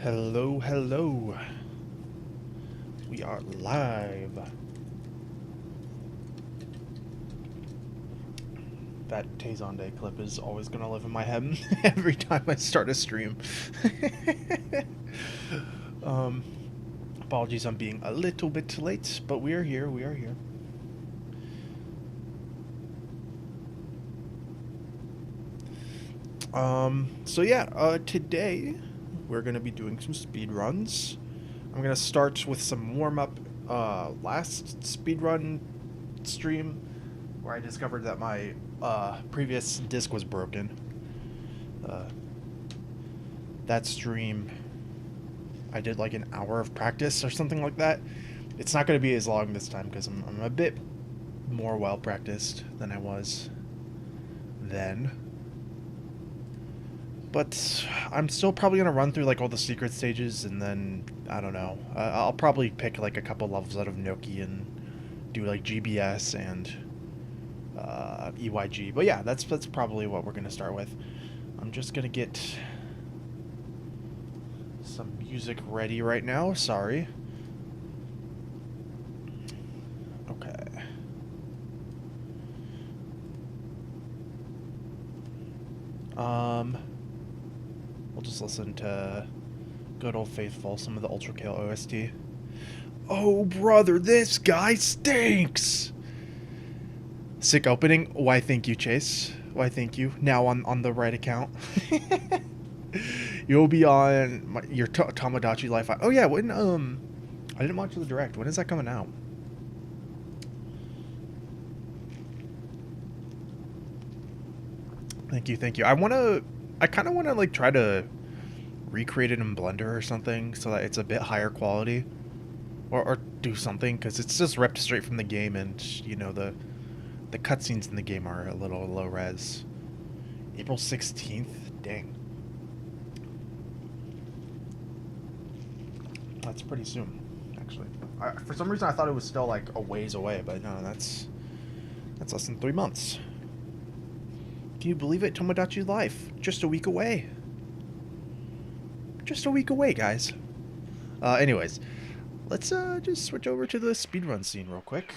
Hello, hello. We are live. That Tazonde clip is always gonna live in my head every time I start a stream. Apologies on being a little bit late, but we are here, we are here. Today we're gonna be doing some speed runs. I'm gonna start with some warm-up. Last speedrun stream where I discovered that my previous disc was broken. That stream, I did like an hour of practice or something like that. It's not going to be as long this time because I'm a bit more well practiced than I was then. But I'm still probably going to run through like all the secret stages, and then, I don't know, I'll probably pick like a couple levels out of Noki and do like GBS and EYG. But yeah, that's probably what we're going to start with. I'm just going to get some music ready right now. Sorry. Okay. We'll just listen to good old faithful, some of the Ultra Kill OST. Oh, brother, this guy stinks! Sick opening. Why, thank you, Chase. Why, thank you. Now on the right account. You'll be on your Tomodachi Life. Oh, yeah, when, I didn't watch the direct. When is that coming out? Thank you, thank you. I kind of want to, like, try to recreate it in Blender or something so that it's a bit higher quality. Or do something, because it's just ripped straight from the game, and, you know, the cutscenes in the game are a little low res. April 16th? Dang. That's pretty soon, actually. For some reason, I thought it was still, like, a ways away, but no, that's less than 3 months. Can you believe it? Tomodachi Life. Just a week away. Just a week away, guys. Anyways, let's just switch over to the speedrun scene real quick.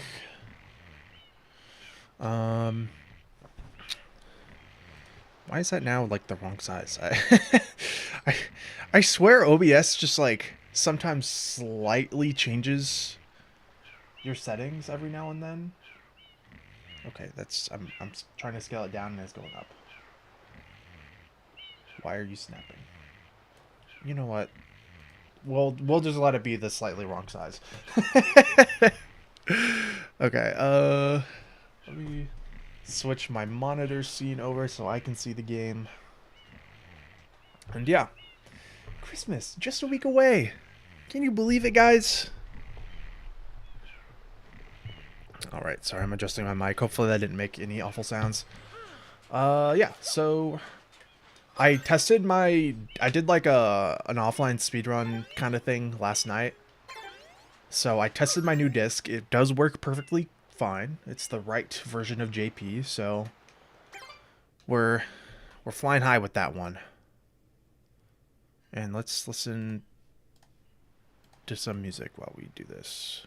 Why is that now, like, the wrong size? I swear OBS just, like, sometimes slightly changes your settings every now and then. Okay, I'm trying to scale it down and it's going up. Why are you snapping? You know what? We'll just let it be the slightly wrong size. Okay, let me switch my monitor scene over so I can see the game. And yeah, Christmas, just a week away. Can you believe it, guys? Alright, sorry, I'm adjusting my mic. Hopefully that didn't make any awful sounds. Yeah, so I did like an offline speedrun kind of thing last night. So I tested my new disc. It does work perfectly fine. It's the right version of JP, so we're flying high with that one. And let's listen to some music while we do this.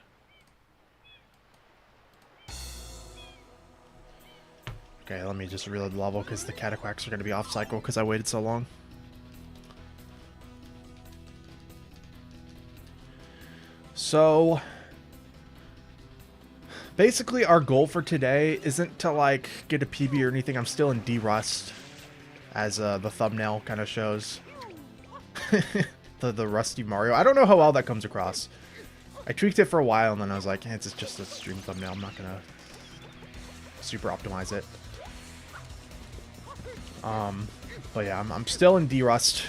Okay, let me just reload the level because the cataquacks are going to be off cycle because I waited so long. So basically our goal for today isn't to like get a PB or anything. I'm still in D-Rust, as the thumbnail kind of shows. the rusty Mario. I don't know how well that comes across. I tweaked it for a while and then I was like, it's just a stream thumbnail. I'm not going to super optimize it. But yeah, I'm still in D-Rust.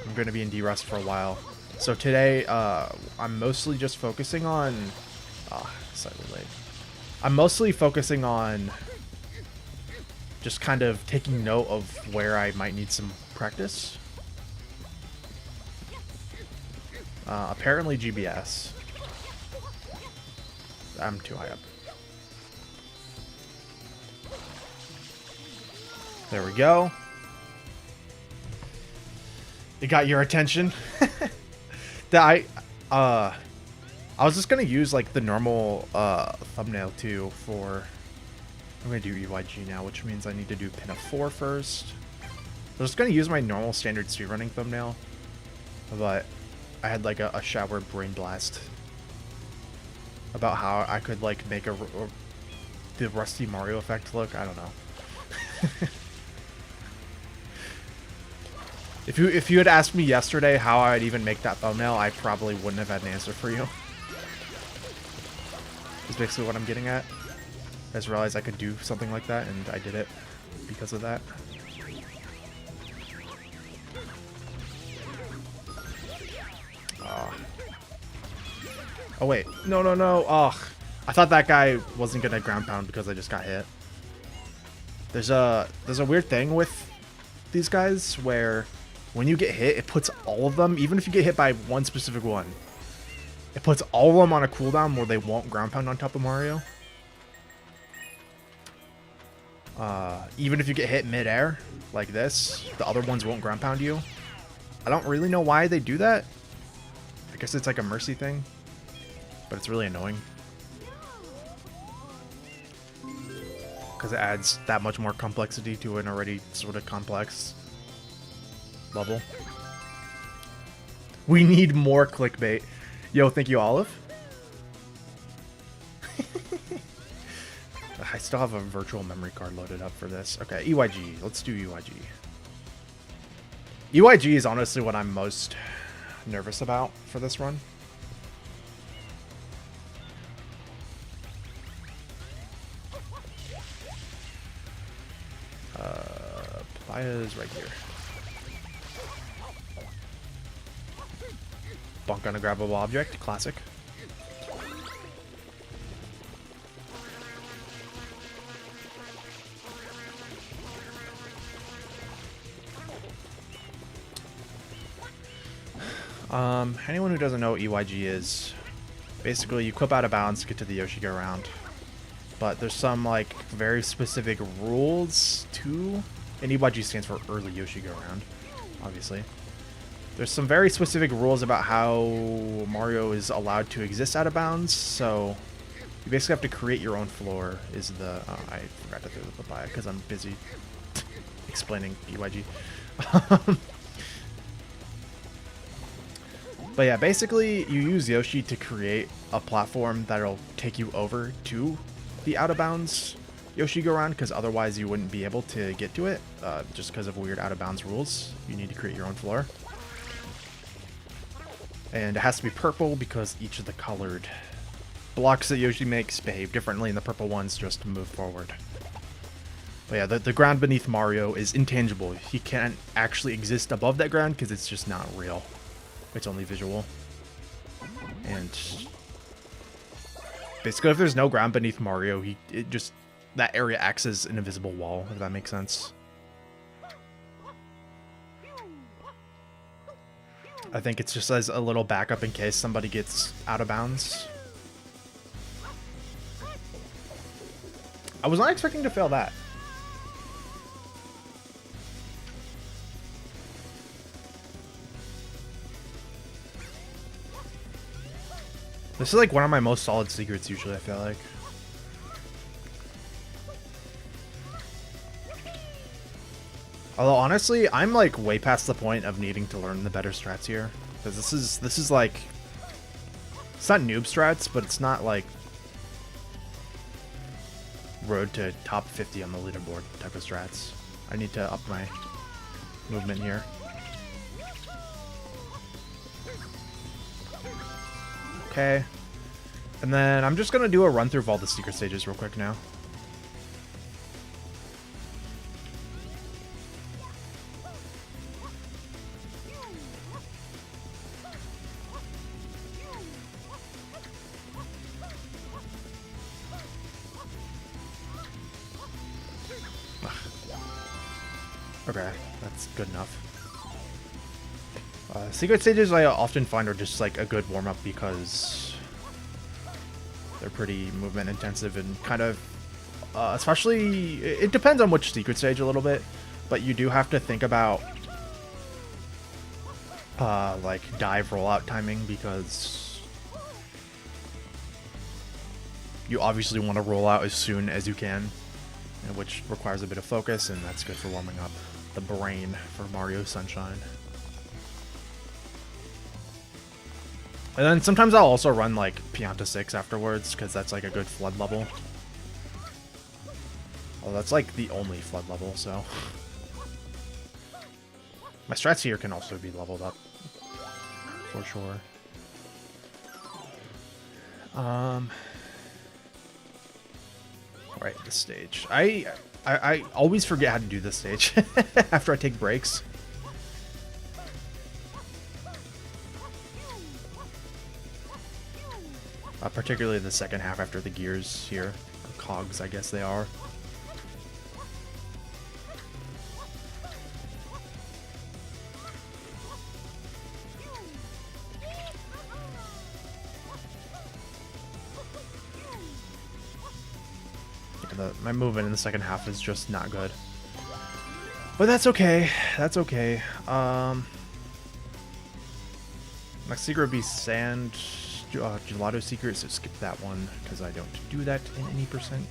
I'm going to be in D-Rust for a while. So today, I'm mostly just focusing on... slightly late. I'm mostly focusing on just kind of taking note of where I might need some practice. Apparently GBS. I'm too high up. There we go. It got your attention. I was just gonna use like the normal thumbnail too for. I'm gonna do EYG now, which means I need to do pin of 4 first. I was just gonna use my normal standard speedrunning thumbnail, but I had like a shower brain blast about how I could like make the rusty Mario effect look. I don't know. If you had asked me yesterday how I'd even make that thumbnail, I probably wouldn't have had an answer for you. Is basically what I'm getting at. I just realized I could do something like that, and I did it because of that. Oh wait, no. Oh, I thought that guy wasn't gonna ground pound because I just got hit. There's a weird thing with these guys where when you get hit, it puts all of them, even if you get hit by one specific one, it puts all of them on a cooldown where they won't ground pound on top of Mario. Even if you get hit mid-air, like this, the other ones won't ground pound you. I don't really know why they do that. I guess it's like a mercy thing, but it's really annoying. Because it adds that much more complexity to an already sort of complex level. We need more clickbait. Yo, thank you, Olive. I still have a virtual memory card loaded up for this. Okay, EYG. Let's do EYG. EYG is honestly what I'm most nervous about for this run. Playa's right here. Bonk on a grabbable object. Classic. Anyone who doesn't know what EYG is, basically you clip out of bounds to get to the Yoshi go round. But there's some like very specific rules too. And EYG stands for early Yoshi go round, obviously. There's some very specific rules about how Mario is allowed to exist out of bounds, so you basically have to create your own floor is the... Oh, I forgot to throw the papaya because I'm busy explaining EYG. But yeah, basically you use Yoshi to create a platform that'll take you over to the out of bounds Yoshi go around, because otherwise you wouldn't be able to get to it just because of weird out of bounds rules. You need to create your own floor. And it has to be purple because each of the colored blocks that Yoshi makes behave differently, and the purple ones just move forward. But yeah, the ground beneath Mario is intangible. He can't actually exist above that ground because it's just not real. It's only visual. And basically, if there's no ground beneath Mario, that area acts as an invisible wall, if that makes sense. I think it's just as a little backup in case somebody gets out of bounds. I was not expecting to fail that. This is like one of my most solid secrets usually, I feel like. Although honestly, I'm like way past the point of needing to learn the better strats here. Because this is like, it's not noob strats, but it's not like road to top 50 on the leaderboard type of strats. I need to up my movement here. Okay. And then I'm just going to do a run through of all the secret stages real quick now. Okay, that's good enough. Secret stages I often find are just like a good warm-up because they're pretty movement intensive and kind of, especially, it depends on which secret stage a little bit, but you do have to think about like dive rollout timing, because you obviously want to roll out as soon as you can, which requires a bit of focus, and that's good for warming up the brain for Mario Sunshine. And then sometimes I'll also run like Pianta 6 afterwards, because that's like a good flood level. Well, that's like the only flood level, so... My strats here can also be leveled up, for sure. Right, this stage. I always forget how to do this stage after I take breaks. Particularly the second half after the gears here. Or cogs, I guess they are. My movement in the second half is just not good. But that's okay. That's okay. My secret would be Sand Gelato Secret, so skip that one, because I don't do that in any percent.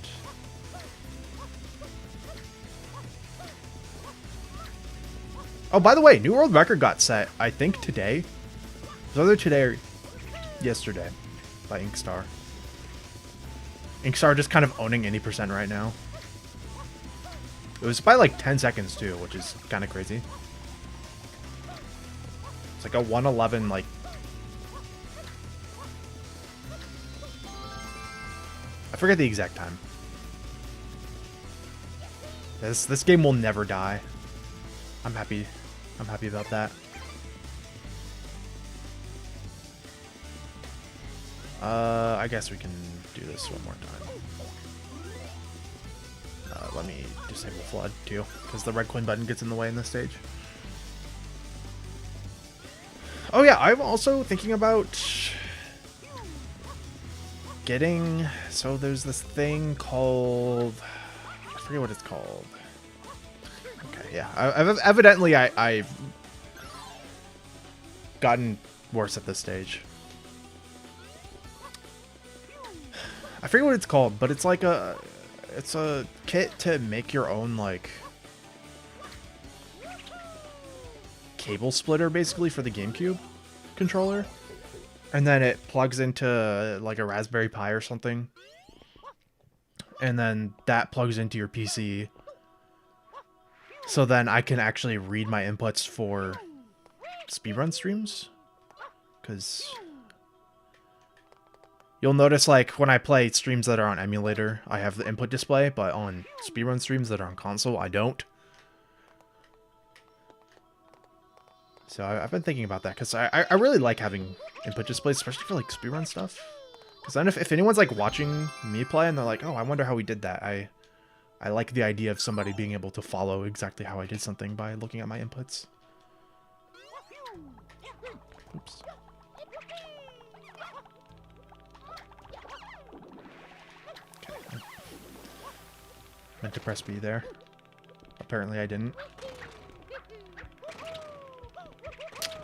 Oh, by the way, new world record got set, I think today. It was either today or yesterday by Inkstar. Inkstar just kind of owning any percent right now. It was by like 10 seconds too, which is kind of crazy. It's like a 111, like... I forget the exact time. This game will never die. I'm happy about that. I guess we can do this one more time. Let me disable flood too, because the red coin button gets in the way in this stage. Oh yeah, I'm also thinking about getting... So there's this thing called... I forget what it's called. Okay, yeah. Evidently, I've gotten worse at this stage. I forget what it's called, but it's like a... It's a kit to make your own, like... cable splitter, basically, for the GameCube controller. And then it plugs into, like, a Raspberry Pi or something. And then that plugs into your PC. So then I can actually read my inputs for speedrun streams. Because you'll notice, like, when I play streams that are on emulator, I have the input display, but on speedrun streams that are on console, I don't. So I've been thinking about that, because I really like having input displays, especially for, like, speedrun stuff. Because then if anyone's, like, watching me play and they're like, oh, I wonder how we did that, I like the idea of somebody being able to follow exactly how I did something by looking at my inputs. Oops. Okay. Meant to press B there. Apparently I didn't.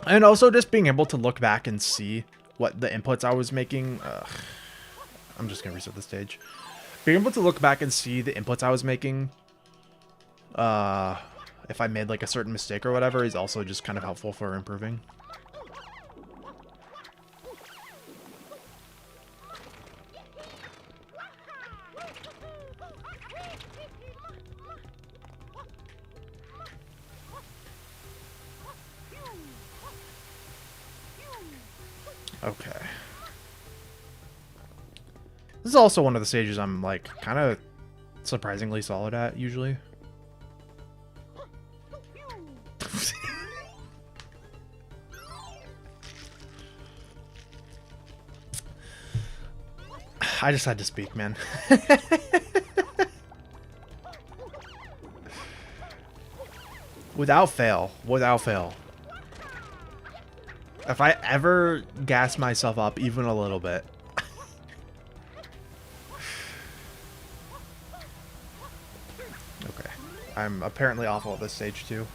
And also just being able to look back and see what the inputs I was making. I'm just going to reset the stage. Being able to look back and see the inputs I was making, if I made like a certain mistake or whatever, is also just kind of helpful for improving. Okay. This is also one of the stages I'm, like, kind of surprisingly solid at, usually. I just had to speak, man. Without fail. Without fail. If I ever gas myself up even a little bit... Okay. I'm apparently awful at this stage, too.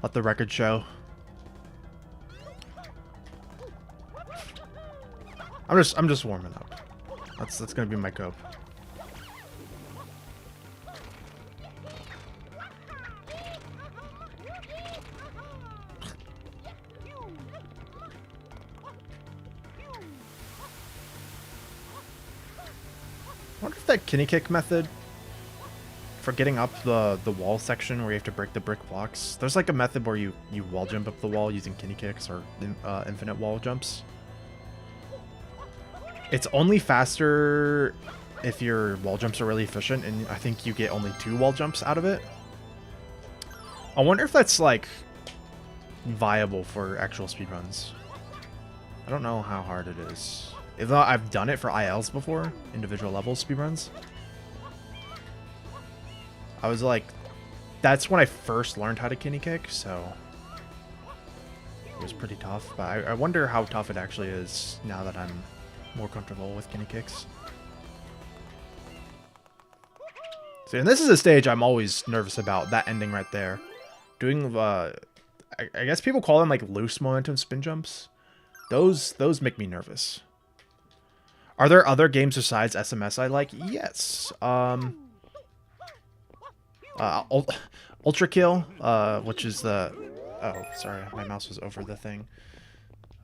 Let the record show. I'm just warming up. That's gonna be my cope. I wonder if that kinney kick method for getting up the wall section where you have to break the brick blocks. There's like a method where you wall jump up the wall using kinney kicks or infinite wall jumps. It's only faster if your wall jumps are really efficient, and I think you get only 2 wall jumps out of it. I wonder if that's like viable for actual speedruns. I don't know how hard it is. Even though I've done it for ILs before, individual level speedruns. I was like, that's when I first learned how to kinney kick, so it was pretty tough. But I wonder how tough it actually is now that I'm more comfortable with kinney kicks. See, and this is a stage I'm always nervous about, that ending right there. Doing, I guess people call them like loose momentum spin jumps. Those make me nervous. Are there other games besides SMS I like? Yes. Ultra Kill, which is the... Oh, sorry, my mouse was over the thing.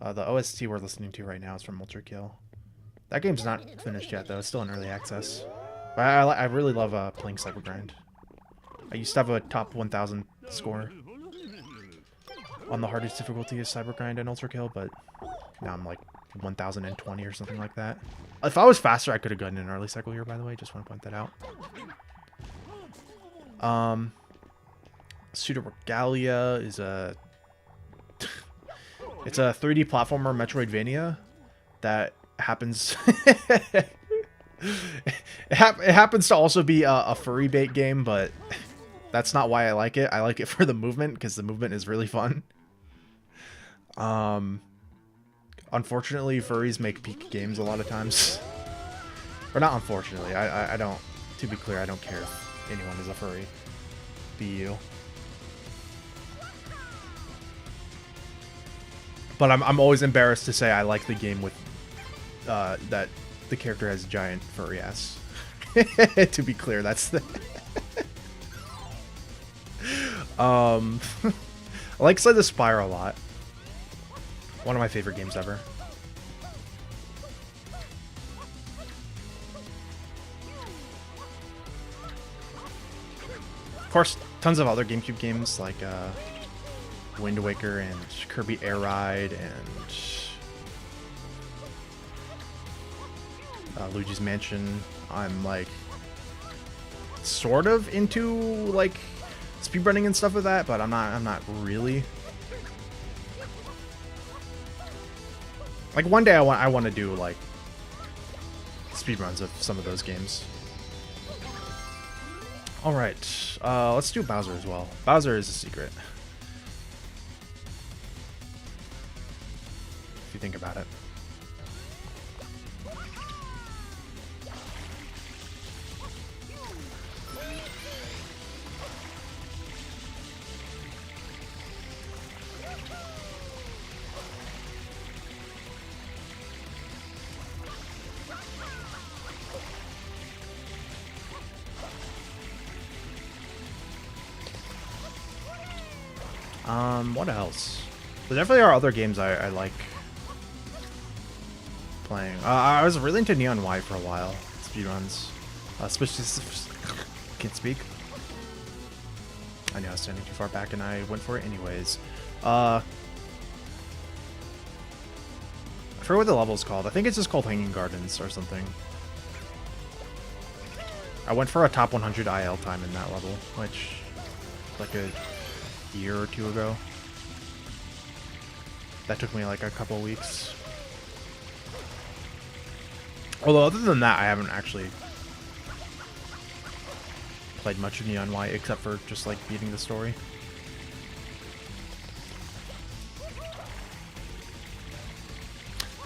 The OST we're listening to right now is from Ultra Kill. That game's not finished yet, though. It's still in early access. But I really love playing Cybergrind. I used to have a top 1000 score on the hardest difficulty is Cybergrind and Ultra Kill, but now I'm like 1020 or something like that. If I was faster, I could have gotten an early cycle here, by the way. Just want to point that out. Pseudo Regalia is a... It's a 3D platformer Metroidvania that happens... it happens to also be a furry bait game, but that's not why I like it. I like it for the movement, because the movement is really fun. Unfortunately, furries make peak games a lot of times. Or not unfortunately, I don't... To be clear, I don't care if anyone is a furry. Be you. But I'm always embarrassed to say I like the game with that the character has giant furry ass. To be clear, that's the... I like Slay the Spire a lot. One of my favorite games ever. Of course, tons of other GameCube games like Wind Waker and Kirby Air Ride and Luigi's Mansion. I'm like sort of into like speedrunning and stuff with that, but I'm not really. Like one day I want to do like speedruns of some of those games. All right, let's do Bowser as well. Bowser is a secret, if you think about it. What else? There definitely are other games I like playing. I was really into Neon White for a while. Speedruns. Especially... Can't speak. I know I was standing too far back and I went for it anyways. I forget what the level's called. I think it's just called Hanging Gardens or something. I went for a top 100 IL time in that level, which... like a year or two ago. That took me like a couple weeks. Although other than that, I haven't actually played much of Neon White except for just like beating the story.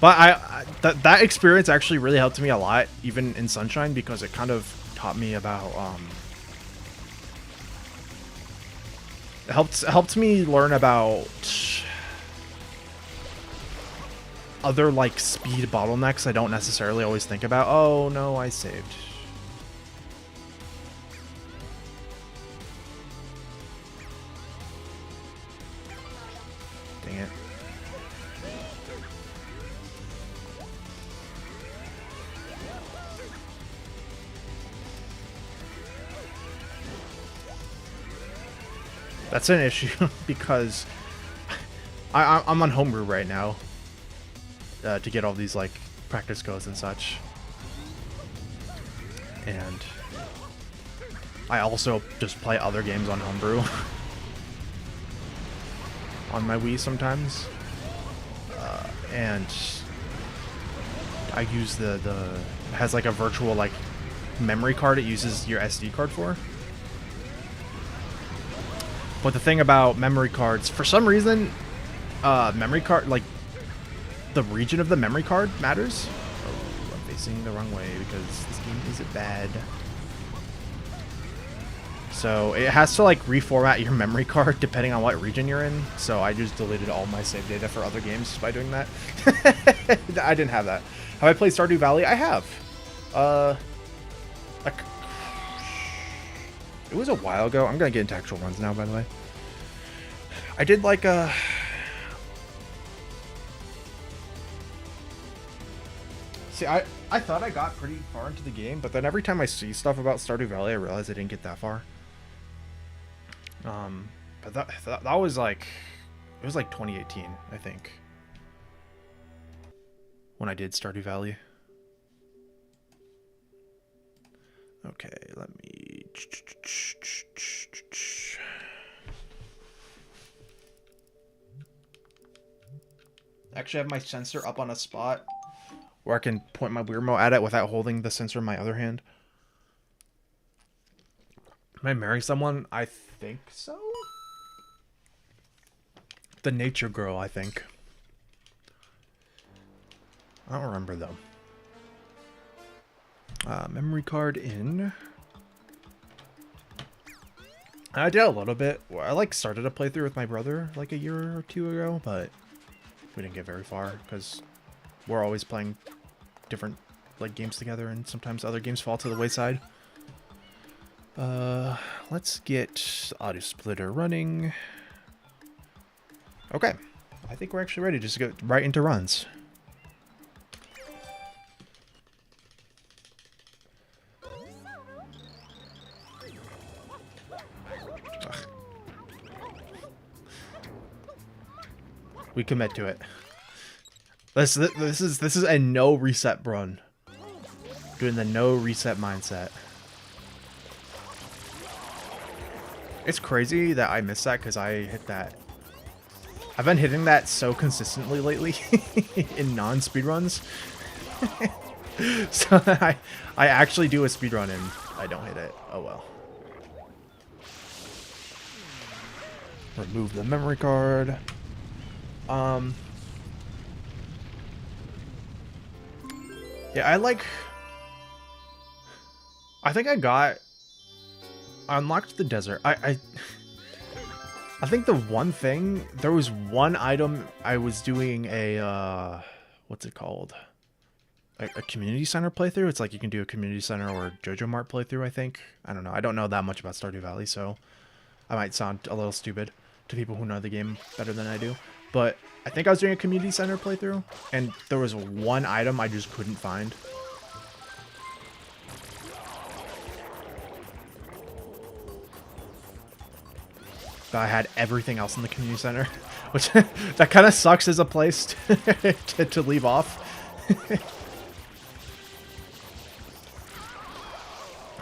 But that experience actually really helped me a lot, even in Sunshine, because it kind of taught me about it helped me learn about other like speed bottlenecks I don't necessarily always think about. Oh no, I saved. Dang it. That's an issue because I'm on homebrew right now to get all these like practice codes and such, and I also just play other games on homebrew on my Wii sometimes, and I use the it has like a virtual like memory card it uses your SD card for. But the thing about memory cards, for some reason, memory card, like, the region of the memory card matters. Oh, I'm facing the wrong way because this game is bad. So it has to, like, reformat your memory card depending on what region you're in. So I just deleted all my save data for other games by doing that. I didn't have that. Have I played Stardew Valley? I have. Like, it was a while ago. I'm gonna get into actual runs now, by the way. I did like a... See, I thought I got pretty far into the game, but then every time I see stuff about Stardew Valley, I realize I didn't get that far. But that was like... It was like 2018, I think, when I did Stardew Valley. Okay, let me... Actually, I have my sensor up on a spot where I can point my Wii remote at it without holding the sensor in my other hand. Am I marrying someone? I think so. The nature girl, I think. I don't remember though. Memory card in. I did a little bit. I like started a playthrough with my brother like a year or two ago, but we didn't get very far because we're always playing different like games together, and sometimes other games fall to the wayside. Let's get audio splitter running. Okay, I think we're actually ready to just go right into runs. We commit to it. This is a no reset run. Doing the no reset mindset. It's crazy that I missed that because I hit that. I've been hitting that so consistently lately in non-speedruns. So I actually do a speedrun and I don't hit it. Oh well. Remove the memory card. Yeah, I think I unlocked the desert. I think the one thing, there was one item I was doing a, what's it called? A community center playthrough. It's like you can do a community center or JoJo Mart playthrough, I think. I don't know. I don't know that much about Stardew Valley, so I might sound a little stupid to people who know the game better than I do. But I think I was doing a community center playthrough, and there was one item I just couldn't find. But I had everything else in the community center, which that kind of sucks as a place to leave off.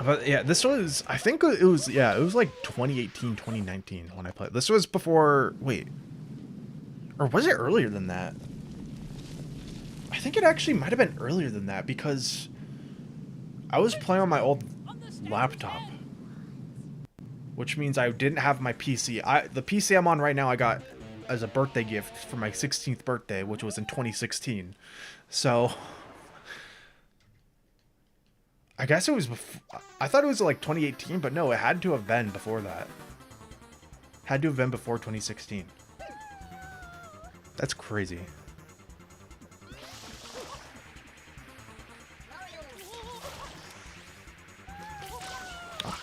But yeah, this was, I think it was, yeah, it was like 2018, 2019 when I played. This was before, wait. Or was it earlier than that? I think it actually might have been earlier than that because I was playing on my old laptop, which means I didn't have my PC. The PC I'm on right now I got as a birthday gift for my 16th birthday, which was in 2016. So I guess it was before, I thought it was like 2018, but no, it had to have been before that. Had to have been before 2016. That's crazy.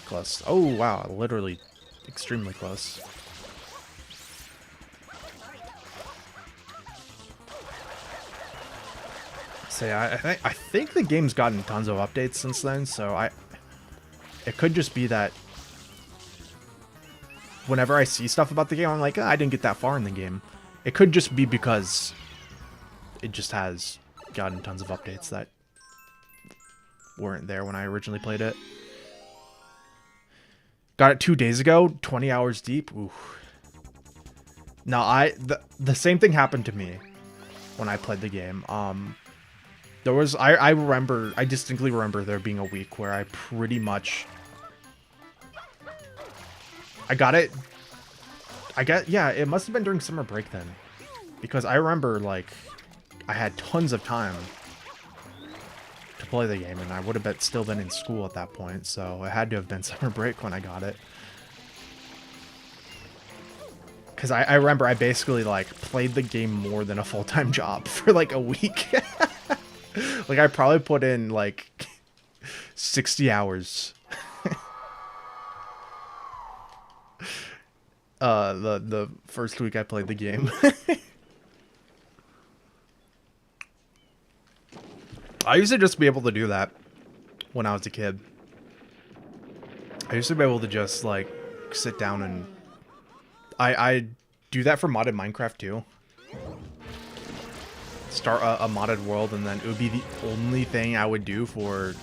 Close. Oh, wow. Literally extremely close. So yeah, I think the game's gotten tons of updates since then, so it could just be that whenever I see stuff about the game, I'm like, oh, I didn't get that far in the game. It could just be because it just has gotten tons of updates that weren't there when I originally played it. Got it 2 days ago, 20 hours deep. Ooh. No, the same thing happened to me when I played the game. There was I distinctly remember there being a week where I pretty much yeah, it must have been during summer break then. Because I remember, like, I had tons of time to play the game, and I would have still been in school at that point, so it had to have been summer break when I got it. Because I remember I basically, like, played the game more than a full-time job for, like, a week. Like, I probably put in, like, 60 hours. The first week I played the game. I used to just be able to do that when I was a kid. I used to be able to just, like, sit down and... I do that for modded Minecraft, too. Start a modded world, and then it would be the only thing I would do for,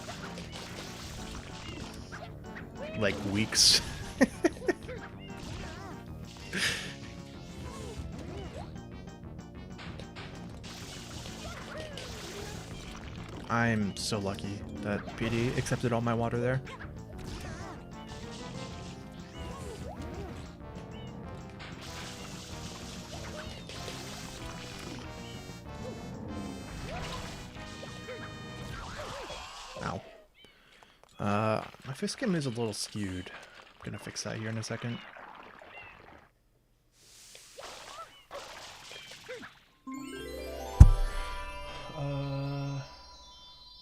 like, weeks. I'm so lucky that PD accepted all my water there. Ow. My face cam is a little skewed. I'm gonna fix that here in a second.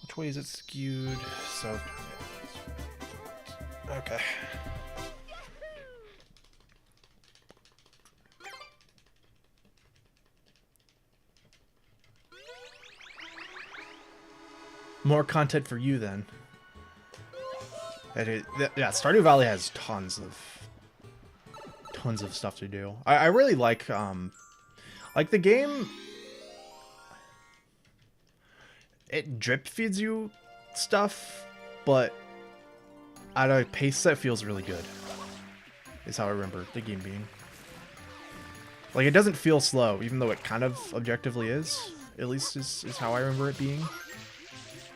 Which way is it skewed? So, okay. More content for you then. Yeah, Stardew Valley has tons of stuff to do. I really like the game. It drip feeds you stuff, but at a pace that feels really good. Is how I remember the game being. Like, it doesn't feel slow, even though it kind of objectively is. At least is how I remember it being.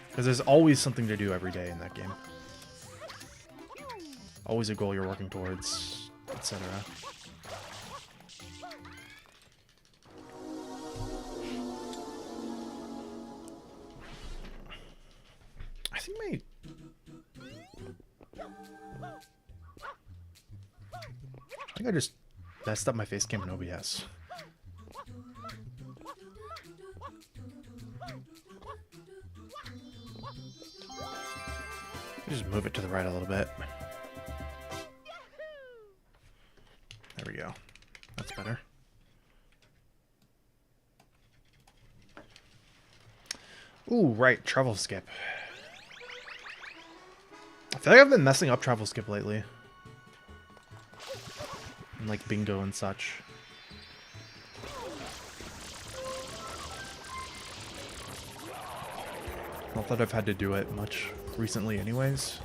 Because there's always something to do every day in that game. Always a goal you're working towards, etc. I think I just messed up my face cam in OBS. Just move it to the right a little bit. There we go. That's better. Ooh, right, travel skip. I feel like I've been messing up travel skip lately. And like bingo and such. Not that I've had to do it much recently anyways.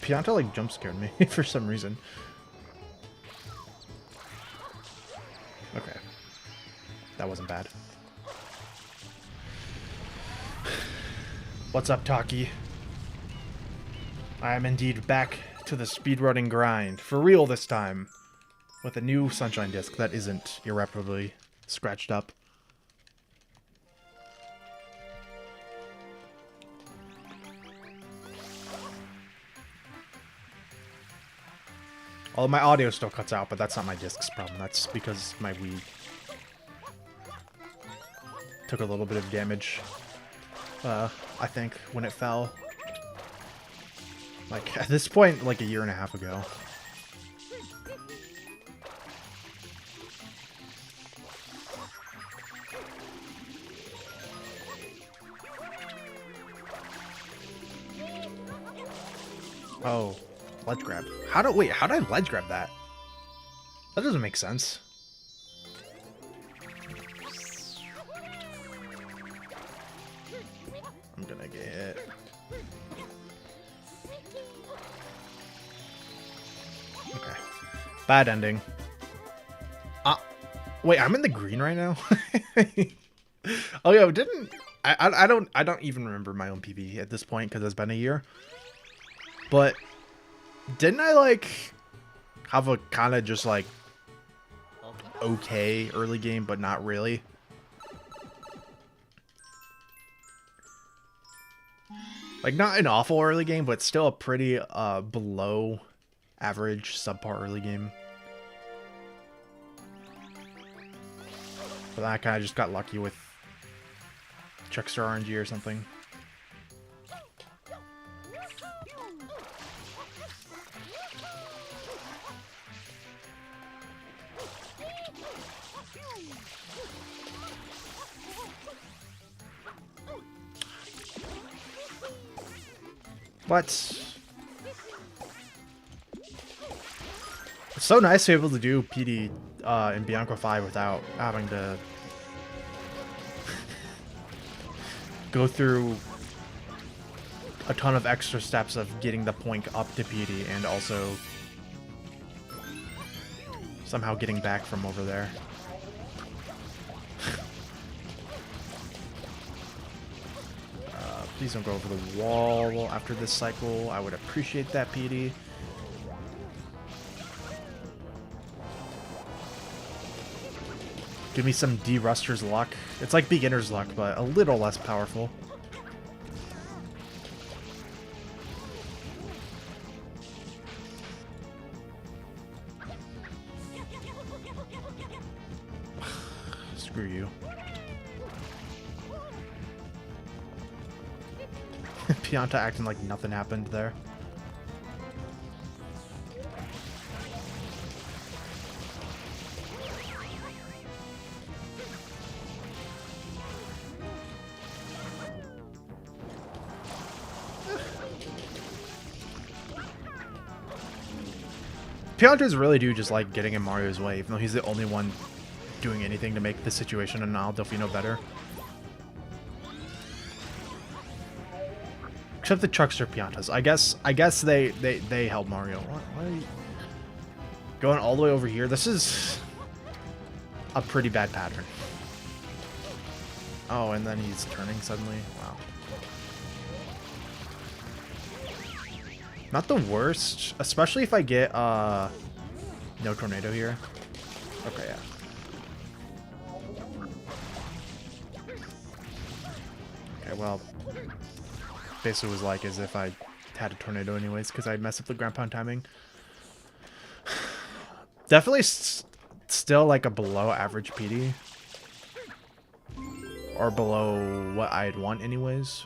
Pianta like jump scared me for some reason. Okay. That wasn't bad. What's up, Taki? I am indeed back to the speedrunning grind. For real this time. With a new Sunshine disc that isn't irreparably scratched up. Although my audio still cuts out, but that's not my disc's problem. That's because my Wii took a little bit of damage, I think, when it fell. Like, at this point, like a year and a half ago. Oh, ledge grab. How did I ledge grab that? That doesn't make sense. I'm gonna get hit. Okay. Bad ending. Wait, I'm in the green right now? Oh yeah, didn't I don't even remember my own PB at this point because it's been a year. But didn't I like have a kind of just like okay early game, but not really? Like not an awful early game, but still a pretty below average subpar early game. But then I kind of just got lucky with Trickster RNG or something. What? It's so nice to be able to do PD in Bianco 5 without having to go through a ton of extra steps of getting the point up to PD and also somehow getting back from over there. Please don't go over the wall after this cycle. I would appreciate that, PD. Give me some D-Ruster's luck. It's like beginner's luck, but a little less powerful. Screw you. Pianta acting like nothing happened there. Piantas really do just like getting in Mario's way, even though he's the only one doing anything to make the situation in Al Delfino better. Except the Truckster Piantas. I guess they help Mario. What are you going all the way over here? This is a pretty bad pattern. Oh, and then he's turning suddenly. Wow. Not the worst, especially if I get no tornado here. Okay, yeah. Okay, well, basically was like as if I had a tornado anyways, because I messed up the ground pound timing. Definitely still like a below average PD. Or below what I'd want anyways.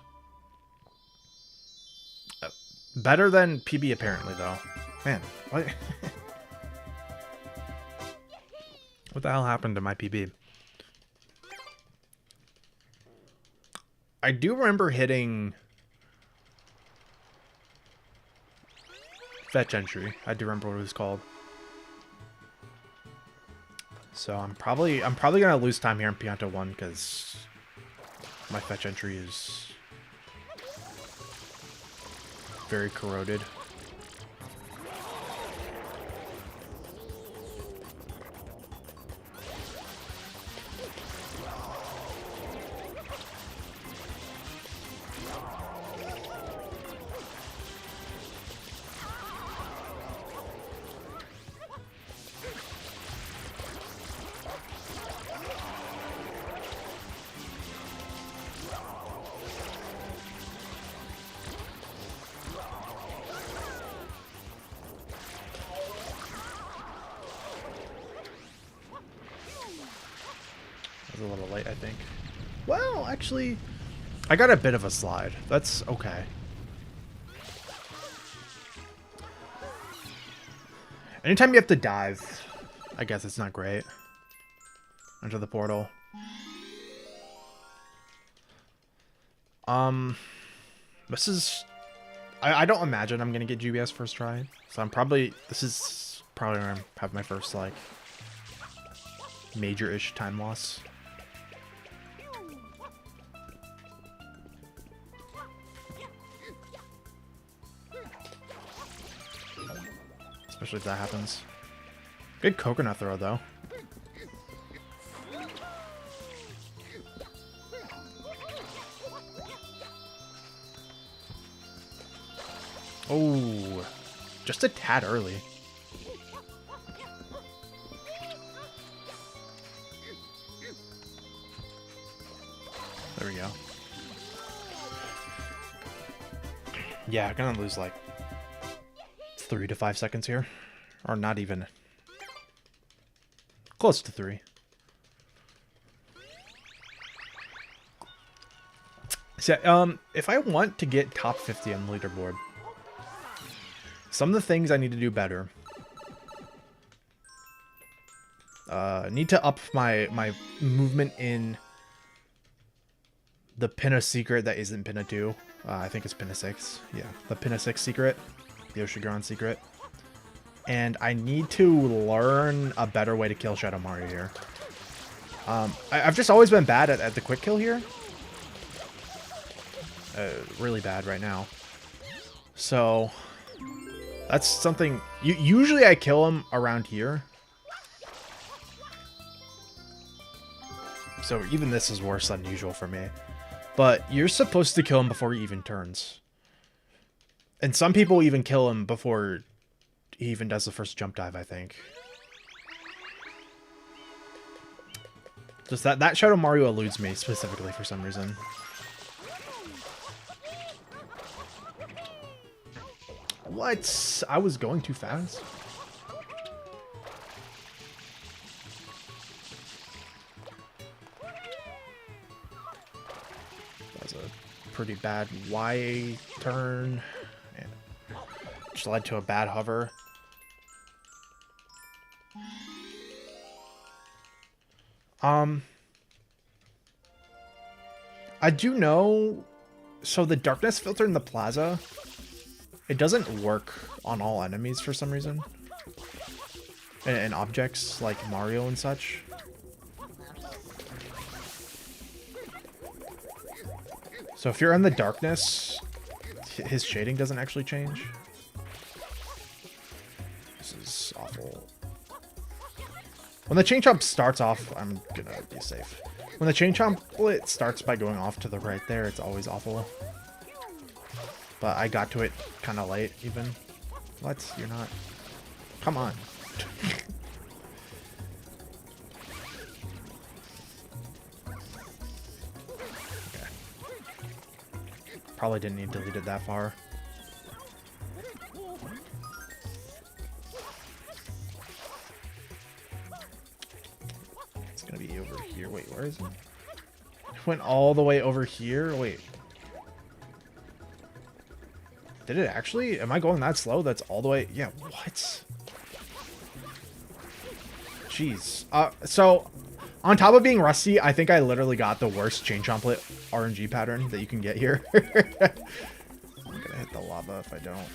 Better than PB apparently though. Man, what? What the hell happened to my PB? I do remember hitting Fetch Entry. I do remember what it was called. So I'm probably gonna lose time here in Pianta 1 because my Fetch Entry is very corroded. was a little late, I think. Well, actually, I got a bit of a slide. That's okay. Anytime you have to dive, I guess it's not great. Enter the portal. This is... I don't imagine I'm gonna get GBS first try. So I'm probably... This is probably where I have my first, like, major-ish time loss. Especially if that happens. Good coconut throw, though. Oh, just a tad early. There we go. Yeah, I'm gonna lose like 3 to 5 seconds here. Or not even. Close to 3. So, if I want to get top 50 on the leaderboard, some of the things I need to do better. Need to up my movement in the Pinna secret that isn't Pinna 2. I think it's Pinna 6. Yeah, the Pinna 6 secret. The Oshigaron secret. And I need to learn a better way to kill Shadow Mario here. I've just always been bad at the quick kill here. Really bad right now. So... That's something... Usually I kill him around here. So even this is worse than usual for me. But you're supposed to kill him before he even turns. And some people even kill him before he even does the first jump dive, I think. Just that Shadow Mario eludes me specifically for some reason. What? I was going too fast. That was a pretty bad Y turn. And just led to a bad hover. I do know... So the darkness filter in the plaza... It doesn't work on all enemies for some reason. And objects like Mario and such. So if you're in the darkness, his shading doesn't actually change. This is awful. When the chain chomp starts off, I'm gonna be safe. When the chain chomp starts by going off to the right there, it's always awful. But I got to it kind of late, even. What? You're not... Come on. Okay. Probably didn't need to lead it that far. It's gonna be over here. Wait, where is it? It went all the way over here? Wait. Did it actually? Am I going that slow? That's all the way... Yeah, what? Jeez. So, on top of being rusty, I think I literally got the worst chain chomplet RNG pattern that you can get here. I'm gonna hit the lava if I don't.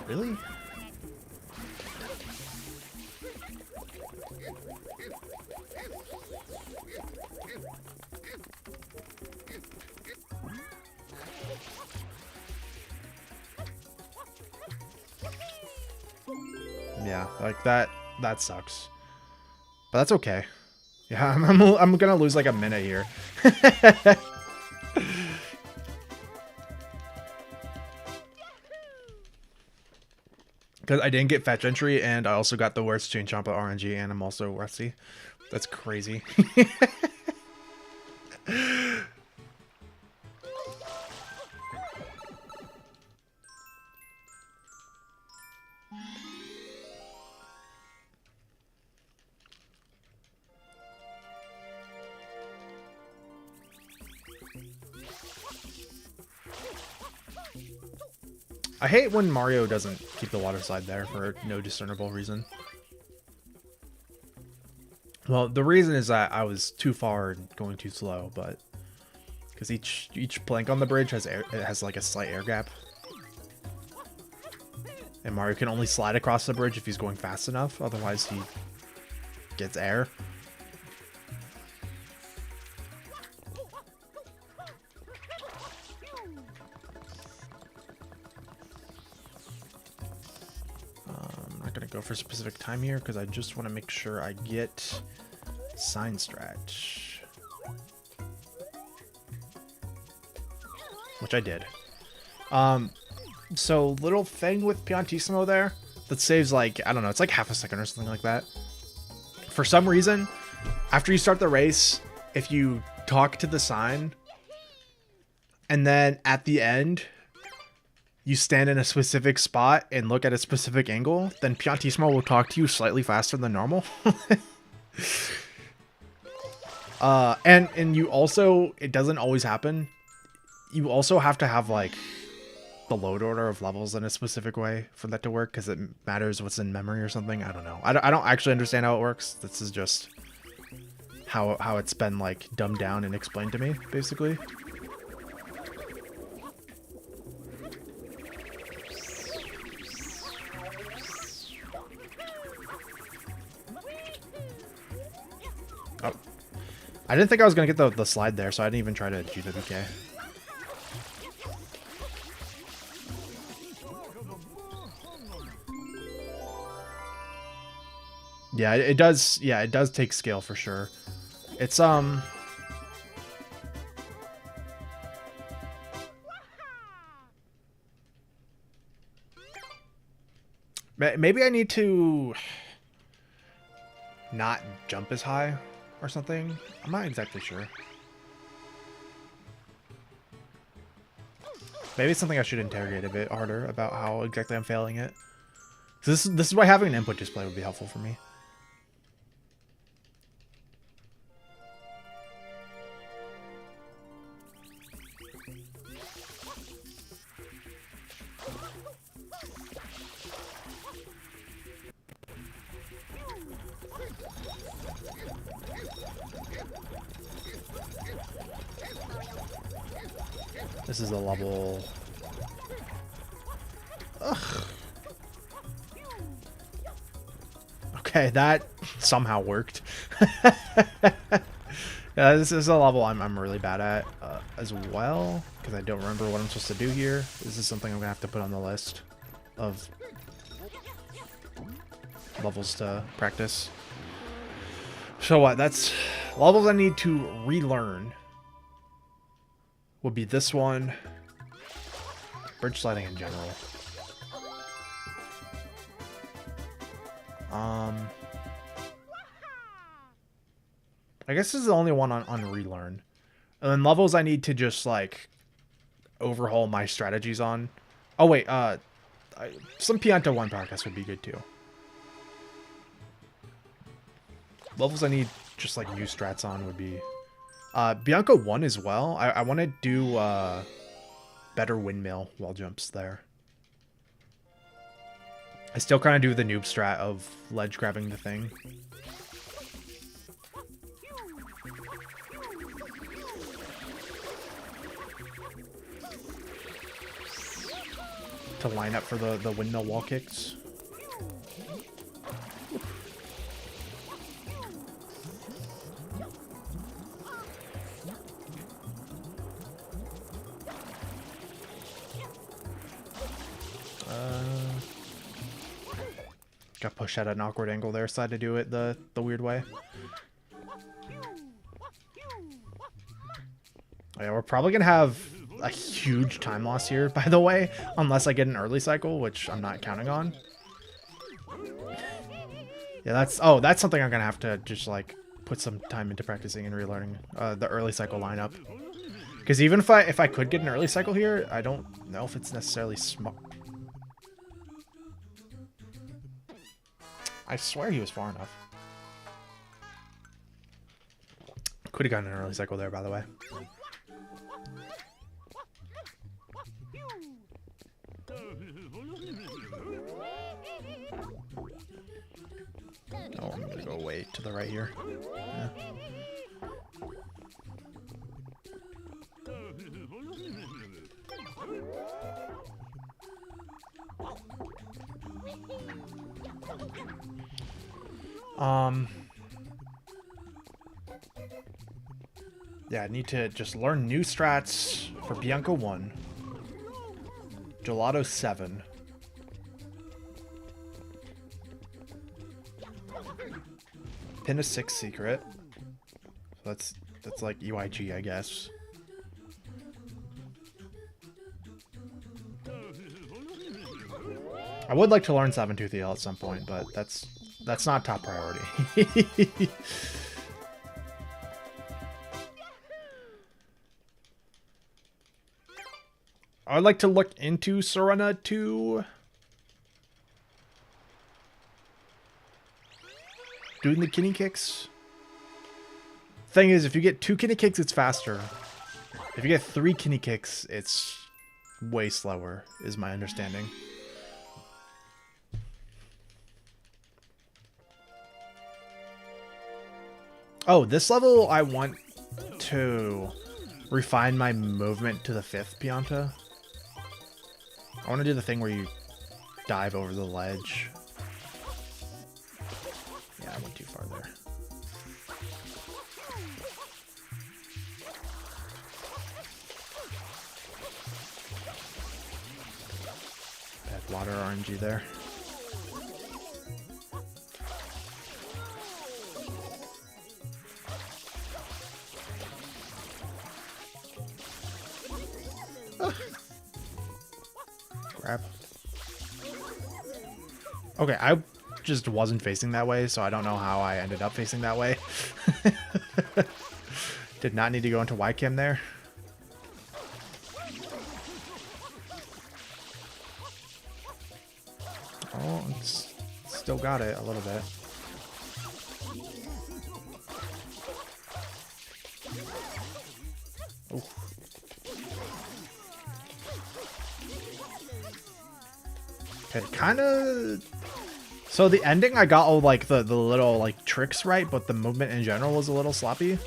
Really? Yeah, like that sucks. But that's okay. Yeah, I'm gonna lose like a minute here. Because I didn't get fetch entry, and I also got the worst chain chomp at RNG, and I'm also rusty. That's crazy. I hate when Mario doesn't keep the water slide there for no discernible reason. Well, the reason is that I was too far and going too slow, but because each plank on the bridge has air, it has like a slight air gap, and Mario can only slide across the bridge if he's going fast enough. Otherwise, he gets air. I'm not gonna go for a specific time here because I just want to make sure I get sign stretch, which I did. So little thing with Piantissimo there that saves like, I don't know, it's like half a second or something like that. For some reason, after you start the race, if you talk to the sign and then at the end you stand in a specific spot and look at a specific angle, then Piantissimo will talk to you slightly faster than normal. And you also, it doesn't always happen. You also have to have like the load order of levels in a specific way for that to work, because it matters what's in memory or something. I don't know. I don't actually understand how it works. This is just how it's been like dumbed down and explained to me, basically. Oh, I didn't think I was gonna get the slide there, so I didn't even try to GWK. Yeah, it does. Yeah, it does take skill for sure. It's maybe I need to not jump as high or something. I'm not exactly sure. Maybe it's something I should interrogate a bit harder about how exactly I'm failing it. So this is why having an input display would be helpful for me. This is a level. Ugh. Okay, that somehow worked. Yeah, this is a level I'm really bad at as well, because I don't remember what I'm supposed to do here. This is something I'm gonna have to put on the list of levels to practice. So what? That's levels I need to relearn. Would be this one. Bridge sliding in general. I guess this is the only one on relearn. And then levels I need to just like overhaul my strategies on. Oh wait, some Pianta 1 practice would be good too. Levels I need just like new strats on would be Bianca 1 as well. I want to do better windmill wall jumps there. I still kind of do the noob strat of ledge grabbing the thing. To line up for the windmill wall kicks. Got pushed at an awkward angle there, so I had to do it the weird way. Oh yeah, we're probably gonna have a huge time loss here, by the way, unless I get an early cycle, which I'm not counting on. Yeah, that's something I'm gonna have to just like put some time into practicing and relearning the early cycle lineup. Because even if I could get an early cycle here, I don't know if it's necessarily smart. I swear he was far enough. Could have gotten an early cycle there, by the way. No, I'm gonna go way to the right here. Yeah. Yeah, I need to just learn new strats for Bianca 1. Gelato 7. Pin a 6 secret. So that's like UIG, I guess. I would like to learn 7-Tooth Eel at some point, but that's not top priority. I would like to look into Serena too. Doing the kidney kicks. Thing is, if you get 2 kidney kicks, it's faster. If you get 3 kidney kicks, it's way slower, is my understanding. Oh, this level I want to refine my movement to the 5th Pianta. I want to do the thing where you dive over the ledge. Yeah, I went too far there. Bad water RNG there. Grab. Okay, I just wasn't facing that way, so I don't know how I ended up facing that way. Did not need to go into Y-cam there. Oh, it's still got it a little bit. Oh. Okay, kind of. So the ending, I got all like the little like tricks right, but the movement in general was a little sloppy.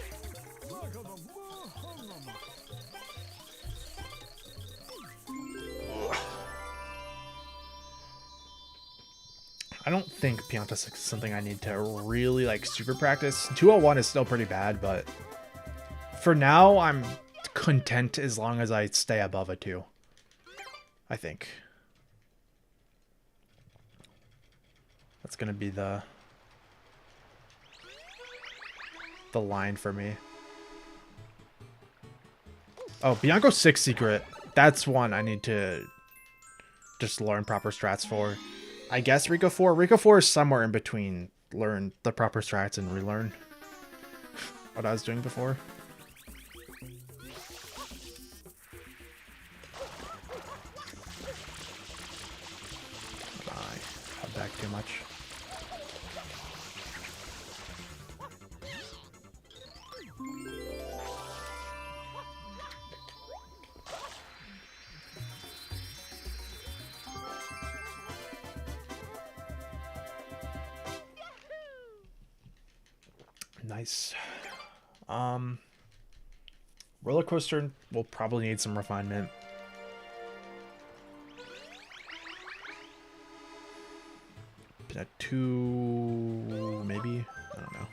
I don't think Pianta 6 is something I need to really like super practice. 201 is still pretty bad, but for now I'm content as long as I stay above a 2. I think. That's gonna be the line for me. Oh, Bianco 6 secret. That's one I need to just learn proper strats for. I guess Rico 4. Rico 4 is somewhere in between learn the proper strats and relearn what I was doing before. I held back too much. Nice. Roller coaster will probably need some refinement. A 2, maybe? I don't know.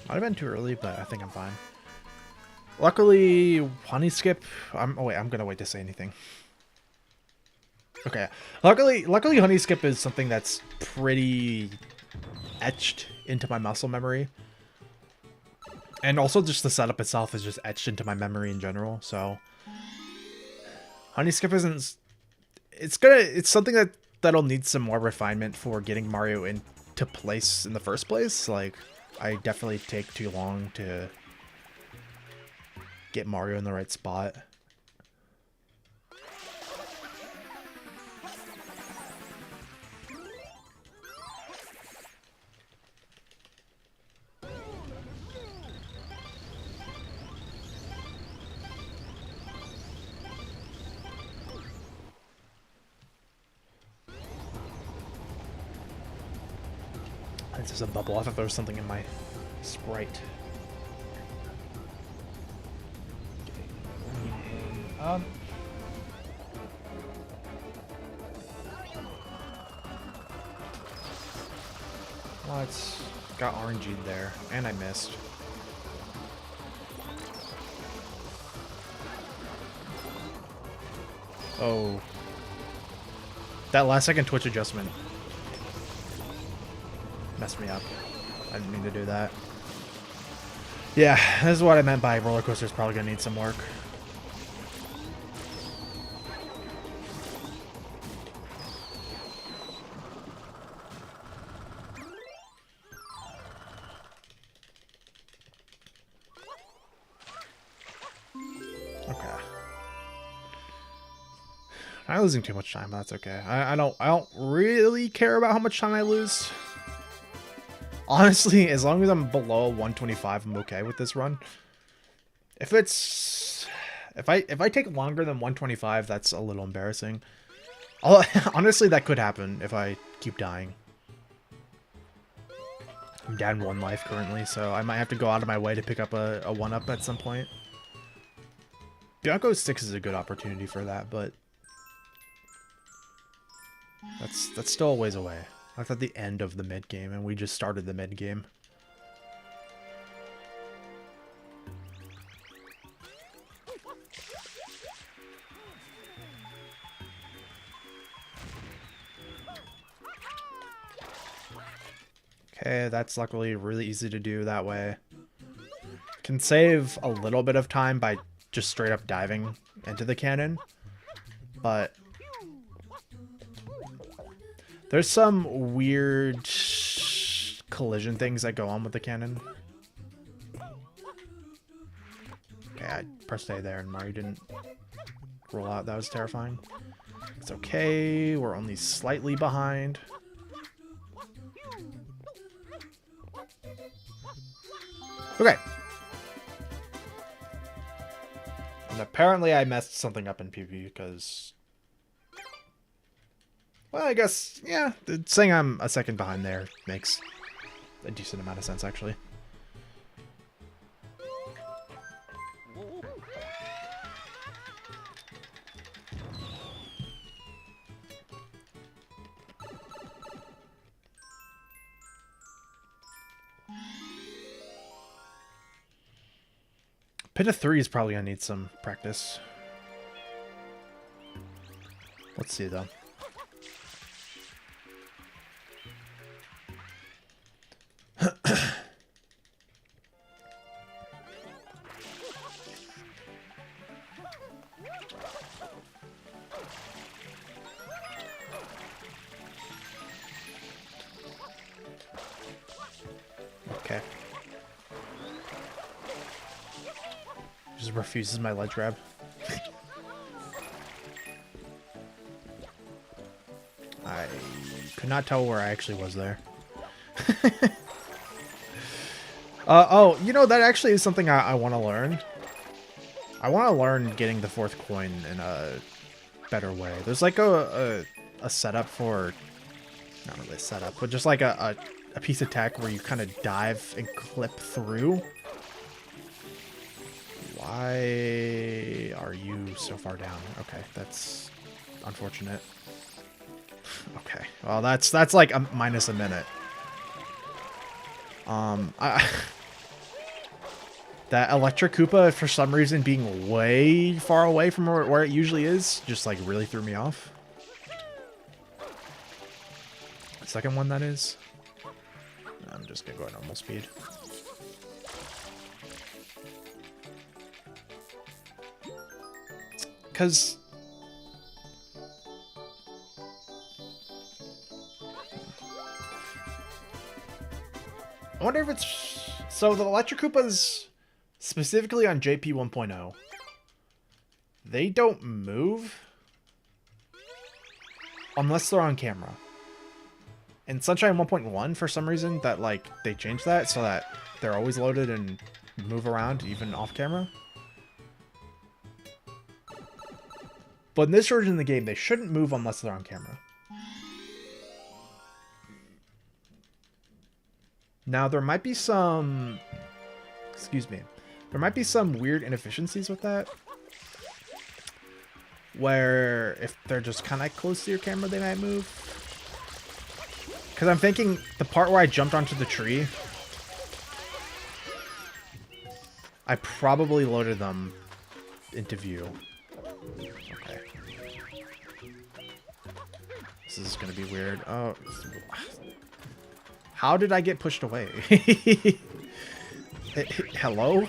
Might have been too early, but I think I'm fine. Luckily, honey skip. Oh wait, I'm gonna wait to say anything. Okay. Luckily, honey skip is something that's pretty etched into my muscle memory, and also just the setup itself is just etched into my memory in general. So, honey skip isn't. It's something that'll need some more refinement for getting Mario into place in the first place. Like, I definitely take too long to get Mario in the right spot. It's just a bubble. I thought there was something in my sprite. Okay. Well, it's got RNG'd there, and I missed. Oh. That last second twitch adjustment messed me up. I didn't mean to do that. Yeah, this is what I meant by roller coaster's probably gonna need some work. I'm losing too much time, but that's okay. I don't really care about how much time I lose. Honestly, as long as I'm below 125, I'm okay with this run. If I take longer than 125, that's a little embarrassing. Honestly, that could happen if I keep dying. I'm down 1 life currently, so I might have to go out of my way to pick up a 1-up at some point. Bianco 6 is a good opportunity for that, but that's still a ways away. That's at the end of the mid game, and we just started the mid game. Okay, that's luckily really easy to do that way. Can save a little bit of time by just straight up diving into the cannon, but there's some weird collision things that go on with the cannon. Okay, I pressed A there and Mario didn't roll out. That was terrifying. It's okay. We're only slightly behind. Okay. And apparently I messed something up in PvP because... Well, I guess, yeah, saying I'm a second behind there makes a decent amount of sense, actually. Pit of 3 is probably going to need some practice. Let's see, though. Okay. Just refuses my ledge grab. I could not tell where I actually was there. Oh, you know, that actually is something I want to learn. I want to learn getting the 4th coin in a better way. There's like a setup for... Not really a setup, but just like a piece of tech where you kind of dive and clip through. Why are you so far down? Okay, that's unfortunate. Okay, well that's like minus a minute. That electric Koopa, for some reason, being way far away from where it usually is, just like really threw me off. The second one, that is. I'm just gonna go at normal speed. Because I wonder if it's... So the Electric Koopas, specifically on JP 1.0, they don't move unless they're on camera. In Sunshine 1.1, for some reason, that like they changed that so that they're always loaded and move around even off camera. But in this version of the game, they shouldn't move unless they're on camera. Now, there might be some... Excuse me. There might be some weird inefficiencies with that. Where if they're just kind of close to your camera, they might move. Because I'm thinking the part where I jumped onto the tree, I probably loaded them into view. Okay. This is going to be weird. Oh. How did I get pushed away? Hello?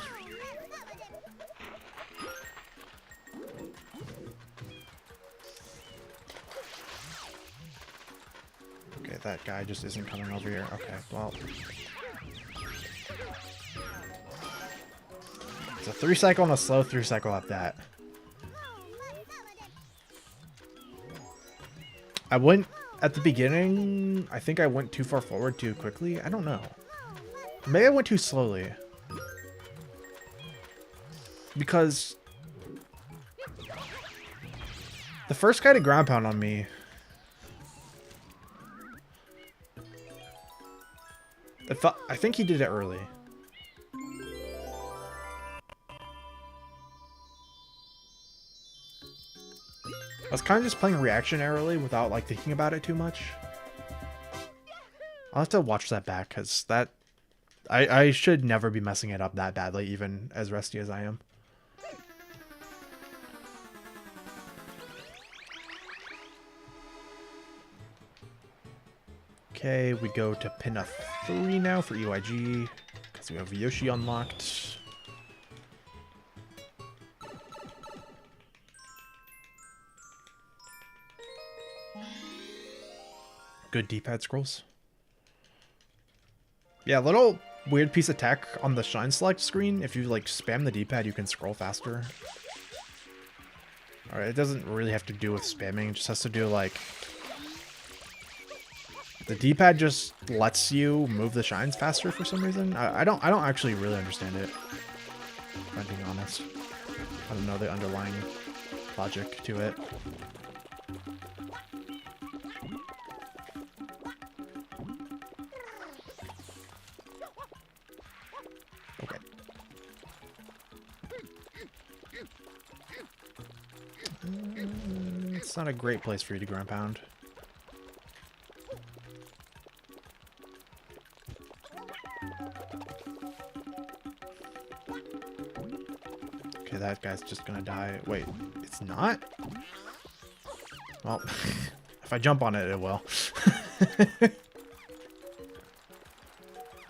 Okay, that guy just isn't coming over here. Okay, well. It's a 3 cycle and a slow 3 cycle at that. I went at the beginning, I think I went too far forward too quickly. I don't know. Maybe I went too slowly. Because the first guy to ground pound on me, I think he did it early. I was kind of just playing reactionarily without like thinking about it too much. I'll have to watch that back because that I should never be messing it up that badly, even as rusty as I am. Okay, we go to pin a 3 now for EYG because we have Yoshi unlocked. Good D-pad scrolls. Yeah, little weird piece of tech on the shine select screen. If you like spam the D-pad, you can scroll faster. Alright, it doesn't really have to do with spamming. It just has to do like... The D-pad just lets you move the shines faster for some reason. I don't actually really understand it, if I'm being honest. I don't know the underlying logic to it. Okay. It's not a great place for you to ground pound. Okay, that guy's just gonna die. Wait, it's not? Well, if I jump on it, it will.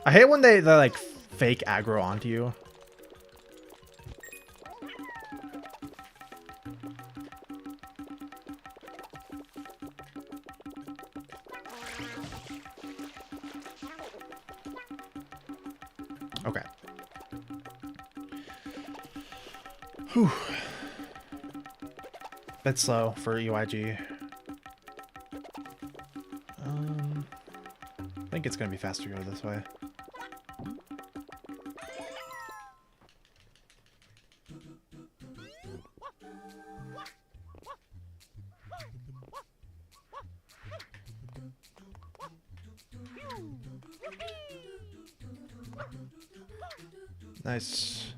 I hate when they like fake aggro onto you. Okay. Whew. Bit slow for EYG. I think it's gonna be faster to go this way. Nice.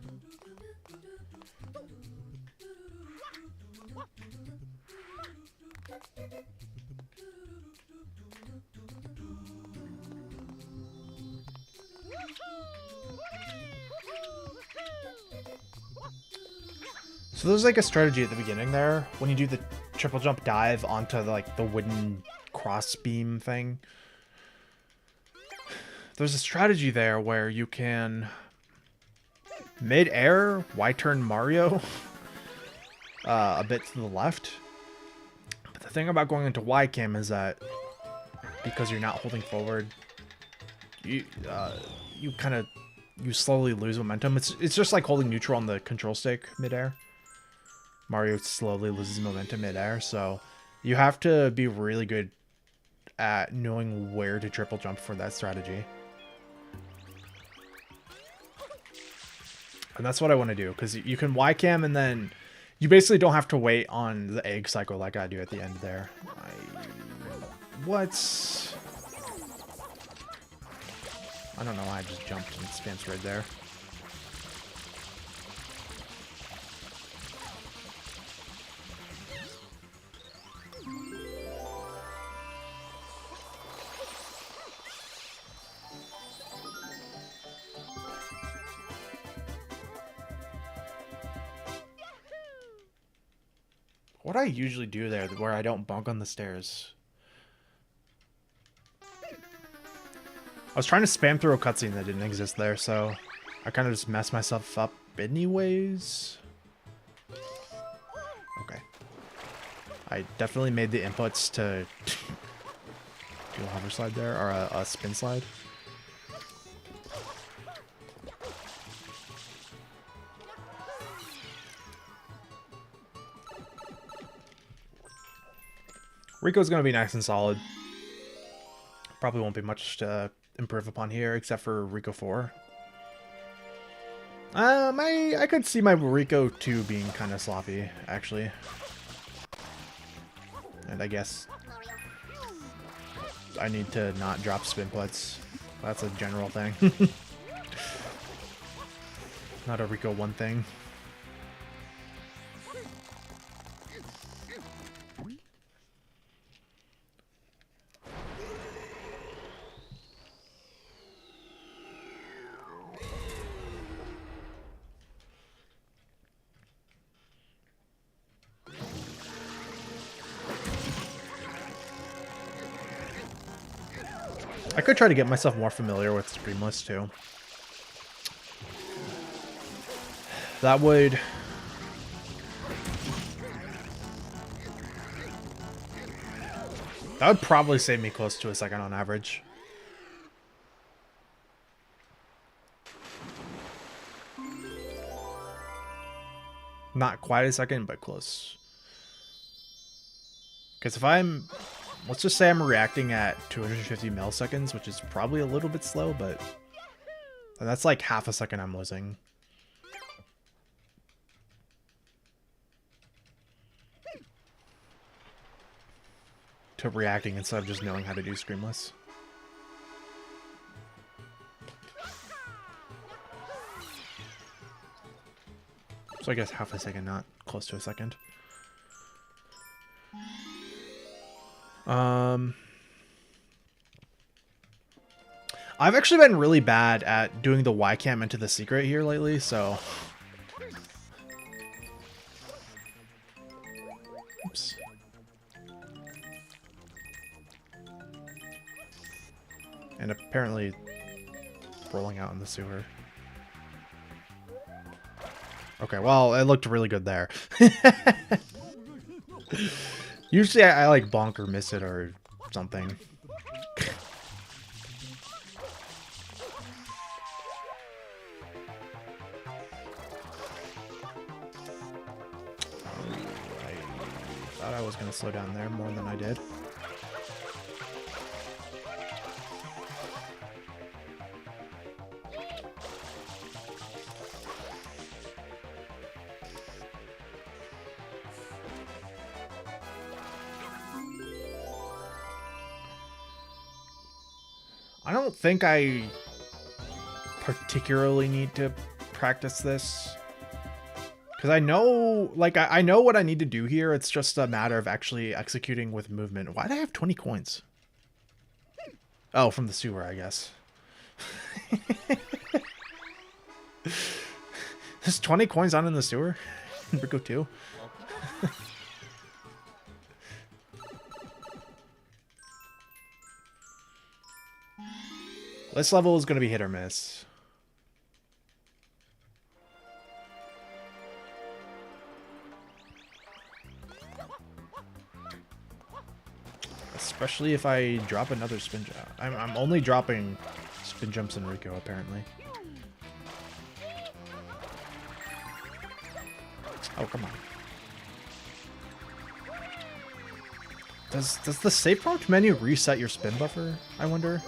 So there's like a strategy at the beginning there when you do the triple jump dive onto like the wooden cross beam thing. There's a strategy there where you can mid-air Y-turn Mario a bit to the left. But the thing about going into Y-cam is that because you're not holding forward, you slowly lose momentum. It's just like holding neutral on the control stick mid-air. Mario slowly loses momentum mid-air, so you have to be really good at knowing where to triple jump for that strategy. And that's what I want to do, because you can Y-cam and then you basically don't have to wait on the egg cycle like I do at the end there. What? I don't know why I just jumped and spammed right there. What do I usually do there where I don't bonk on the stairs? I was trying to spam through a cutscene that didn't exist there, so I kind of just messed myself up anyways. Okay. I definitely made the inputs to do a hover slide there, or a spin slide. Rico's going to be nice and solid. Probably won't be much to improve upon here, except for Rico 4. I could see my Rico 2 being kind of sloppy, actually. And I guess I need to not drop spin puts. That's a general thing. Not a Rico 1 thing. I could try to get myself more familiar with Streamless too. That would probably save me close to a second on average. Not quite a second, but close. Because if I'm, let's just say I'm reacting at 250 milliseconds, which is probably a little bit slow, but that's like half a second I'm losing. To reacting instead of just knowing how to do Screamless. So I guess half a second, not close to a second. I've actually been really bad at doing the Y cam into the secret here lately, so. Oops. And apparently rolling out in the sewer. Okay, well, it looked really good there. Usually I like bonk or miss it or something. I thought I was going to slow down there more than I did. I don't think I particularly need to practice this. Because I know, like, I know what I need to do here. It's just a matter of actually executing with movement. Why do I have 20 coins? Oh, from the sewer, I guess. There's 20 coins on in the sewer? In Rico 2? This level is going to be hit or miss. Especially if I drop another spin jump. I'm only dropping spin jumps in Rico, apparently. Oh, come on. Does the save prompt menu reset your spin buffer, I wonder?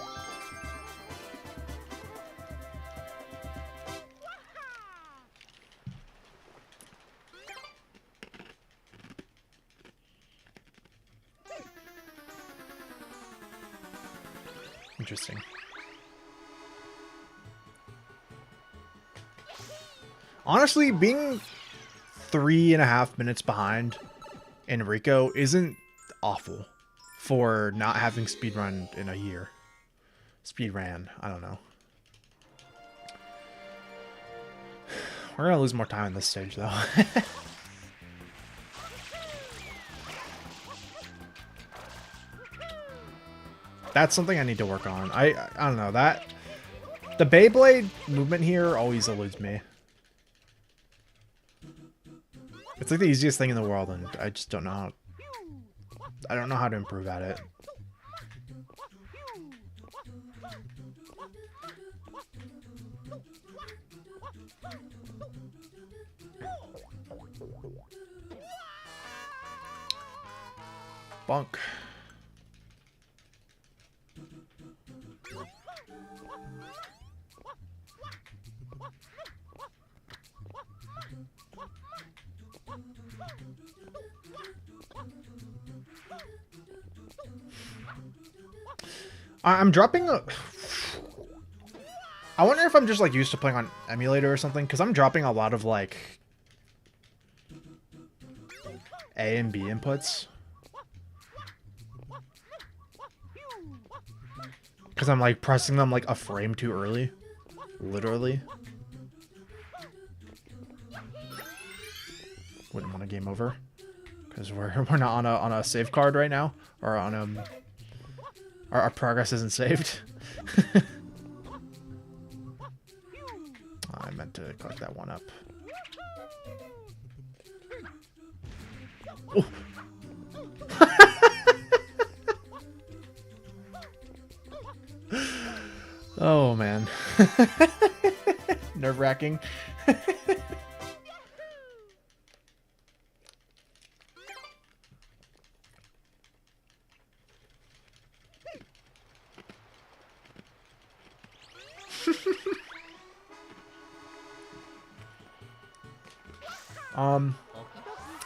Interesting. Honestly, being 3.5 minutes behind in Rico isn't awful for not having speedrun in a year. Speedran, I don't know. We're gonna lose more time on this stage though. That's something I need to work on. I don't know, that the Beyblade movement here always eludes me. It's like the easiest thing in the world, and I just don't know how. I don't know how to improve at it. Bunk. I'm dropping a... I wonder if I'm just like used to playing on emulator or something, because I'm dropping a lot of like A and B inputs. Because I'm like pressing them like a frame too early. Literally. Wouldn't want a game over. Because we're not on a save card right now. Or on a... Our progress isn't saved. I meant to collect that one up. Oh. Oh man. Nerve-wracking.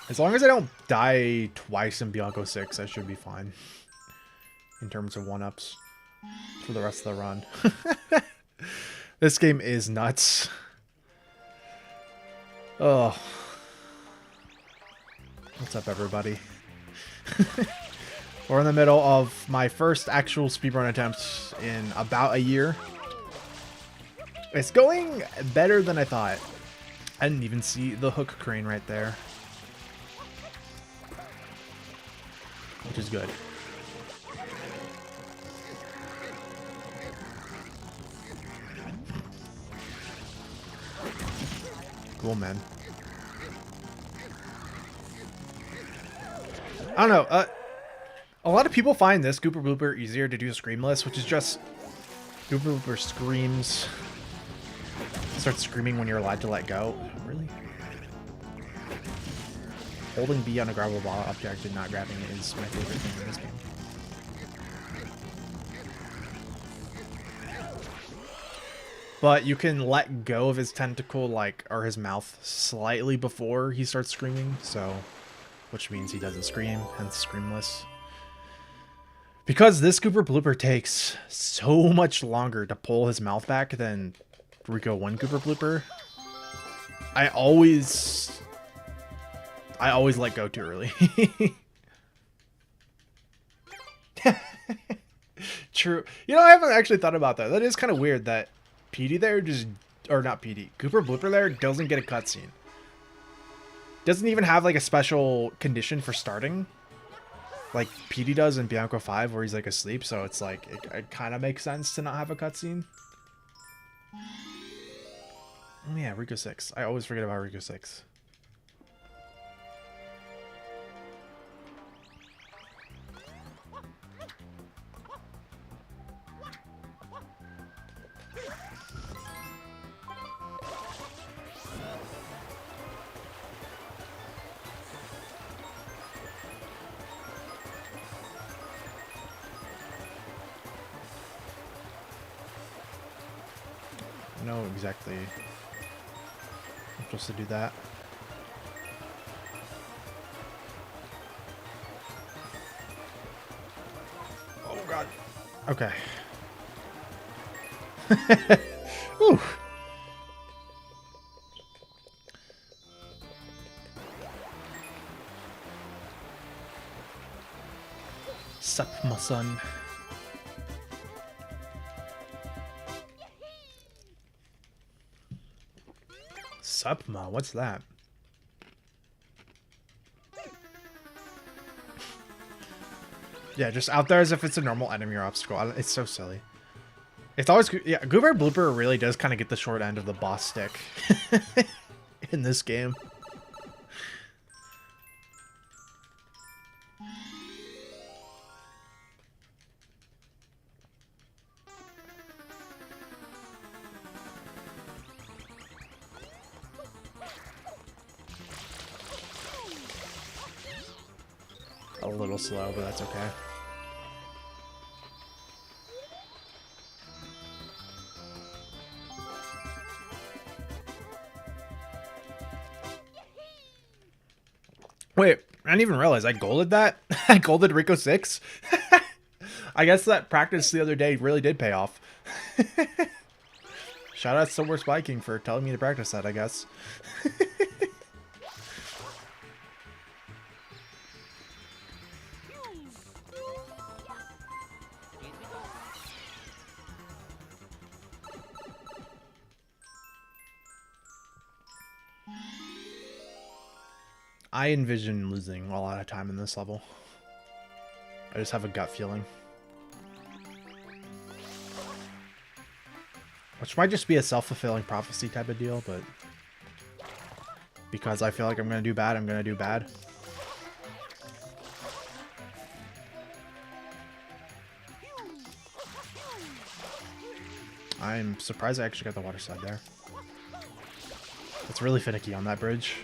As long as I don't die twice in Bianco 6, I should be fine. In terms of 1-ups for the rest of the run. This game is nuts. Oh. What's up, everybody? We're in the middle of my first actual speedrun attempt in about a year. It's going better than I thought. I didn't even see the hook crane right there. Which is good. Cool, man. I don't know. A lot of people find this Gooper Blooper easier to do screamless, which is just Gooper Blooper screams. Starts screaming when you're allowed to let go. Really? Holding B on a grabbable object and not grabbing it is my favorite thing in this game. But you can let go of his tentacle, like, or his mouth slightly before he starts screaming, so, which means he doesn't scream, hence screamless. Because this Gooper Blooper takes so much longer to pull his mouth back than Rico 1 Gooper Blooper, I always let go too early. True. You know, I haven't actually thought about that. That is kind of weird that PD there just... Or not PD. Gooper Blooper there doesn't get a cutscene. Doesn't even have, like, a special condition for starting. Like PD does in Bianco 5 where he's, like, asleep. So it's like, it kind of makes sense to not have a cutscene. Oh yeah, Rico 6. I always forget about Rico 6. I know exactly I'm supposed to do that. Oh god. Okay. Whew. Sup, my son. Sup, ma? What's that? Yeah, just out there as if it's a normal enemy or obstacle. It's so silly. It's always... Yeah, Goober Blooper really does kind of get the short end of the boss stick in this game. A little slow, but that's okay. Wait, I didn't even realize I golded that. I golded Rico 6. I guess that practice the other day really did pay off. Shout out to Worst Viking for telling me to practice that, I guess. I envision losing a lot of time in this level. I just have a gut feeling. Which might just be a self-fulfilling prophecy type of deal, but... because I feel like I'm going to do bad, I'm going to do bad. I'm surprised I actually got the water slide there. It's really finicky on that bridge.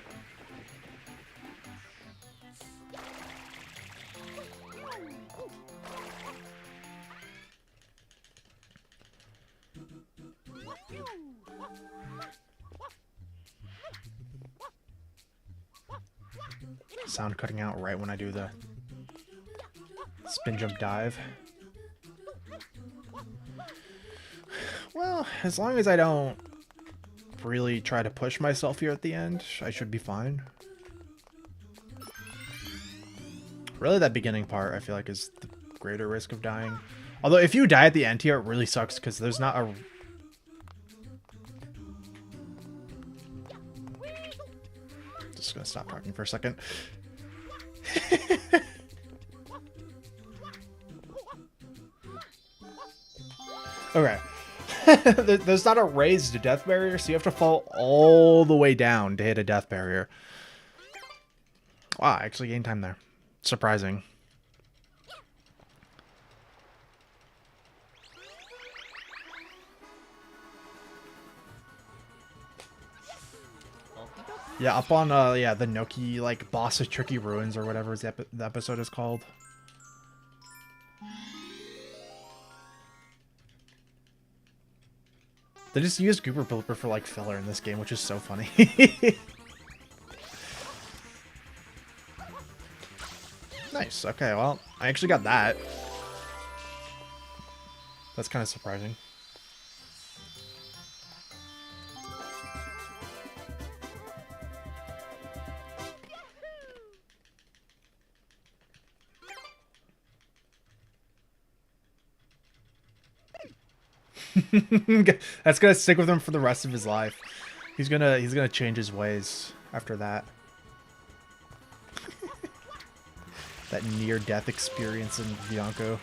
Sound cutting out right when I do the spin jump dive. Well, as long as I don't really try to push myself here at the end, I should be fine. Really, that beginning part, I feel like, is the greater risk of dying. Although, if you die at the end here, it really sucks, because there's not a... Just gonna stop talking for a second. Okay. There's not a raised death barrier, so you have to fall all the way down to hit a death barrier. Wow, I actually gained time there. Surprising. Yeah, up on yeah, the Noki like boss of Tricky Ruins or whatever the episode is called. They just used Goober Blooper for like filler in this game, which is so funny. Nice. Okay, well, I actually got that. That's kind of surprising. That's gonna stick with him for the rest of his life. He's gonna change his ways after that. That near-death experience in Bianco.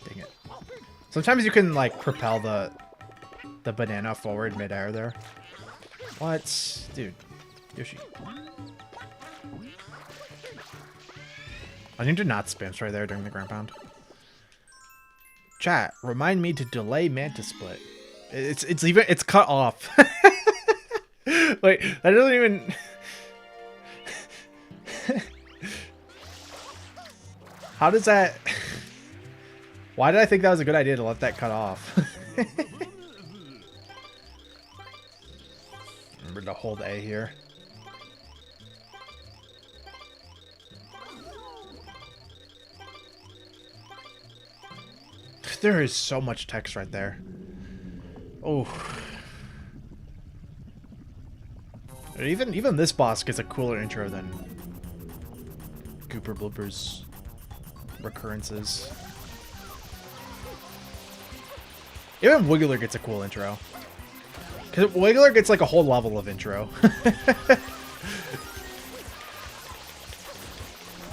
Dang it. Sometimes you can like propel the banana forward midair there. What? Dude. Yoshi. I need to not spam right there during the ground pound. Chat, remind me to delay Manta Split. It's cut off. Wait, that doesn't even... How does that... Why did I think that was a good idea to let that cut off? Remember to hold A here. There is so much text right there. Oh. Even this boss gets a cooler intro than Gooper Blooper's recurrences. Even Wiggler gets a cool intro. Because Wiggler gets like a whole level of intro.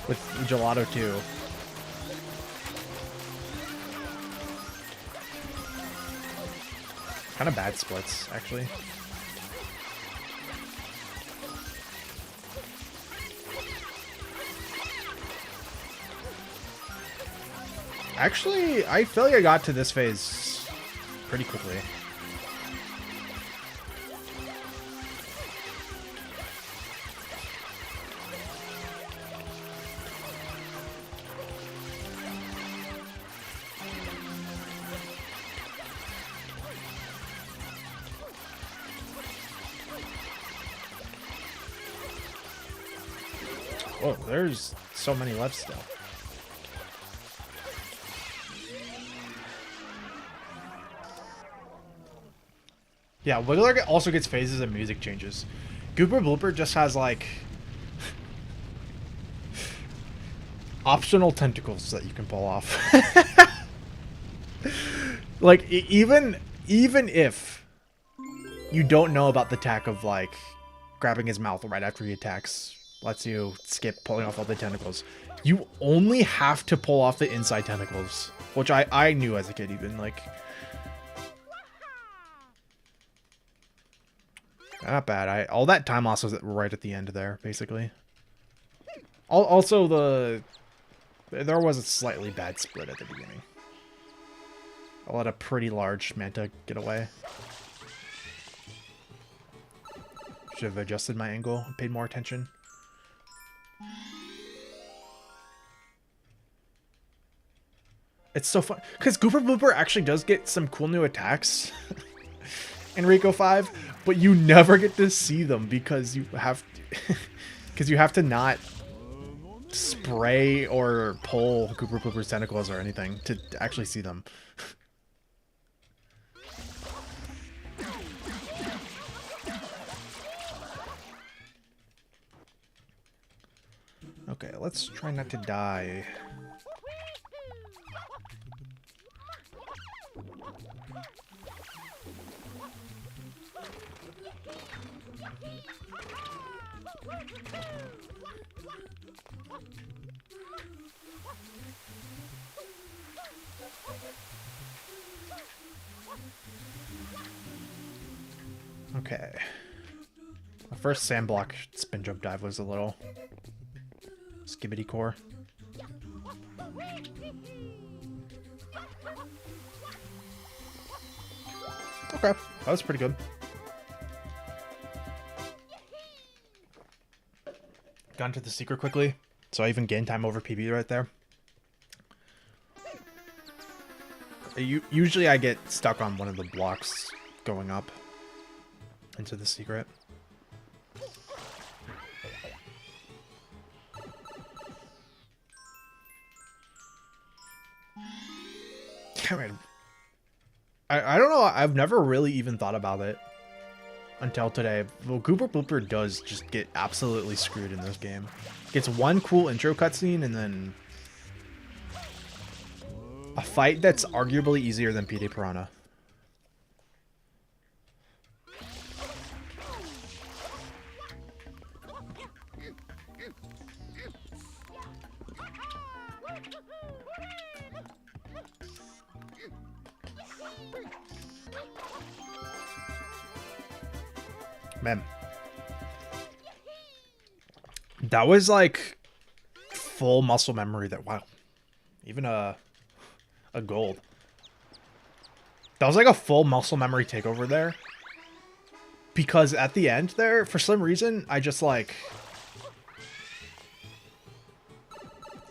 With Gelato too. Kind of bad splits, actually. Actually, I feel like I got to this phase pretty quickly. Whoa, there's so many left still. Yeah, Wiggler also gets phases and music changes. Gooper Blooper just has, like, optional tentacles that you can pull off. Like, even if you don't know about the attack of, like, grabbing his mouth right after he attacks, lets you skip pulling off all the tentacles, you only have to pull off the inside tentacles, which I knew as a kid even, like... Not bad. All that time loss was right at the end there, basically. Also, there was a slightly bad split at the beginning. I let a pretty large Manta get away. Should have adjusted my angle and paid more attention. It's so fun because Gooper Blooper actually does get some cool new attacks in Rico 5, but you never get to see them because you have to not spray or pull Gooper Blooper's tentacles or anything to actually see them. Okay, let's try not to die. Okay. My first sand block spin jump dive was a little skibbity core. Okay, that was pretty good. Got into the secret quickly, so I even gained time over PB right there. Usually I get stuck on one of the blocks going up into the secret. I don't know, I've never really even thought about it until today. Well, Gooper Blooper does just get absolutely screwed in this game. Gets one cool intro cutscene and then a fight that's arguably easier than PD Piranha. Man, that was like full muscle memory. That wow, even a gold. That was like a full muscle memory takeover there. Because at the end there, for some reason, I just like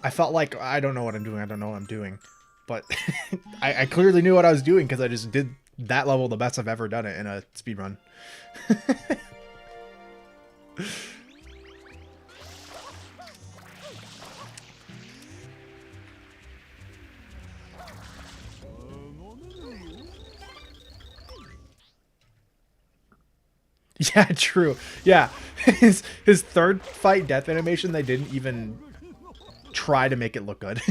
I felt like I don't know what I'm doing. I don't know what I'm doing, but I clearly knew what I was doing because I just did that level the best I've ever done it in a speedrun. Yeah, true. Yeah, his third fight death animation, they didn't even try to make it look good.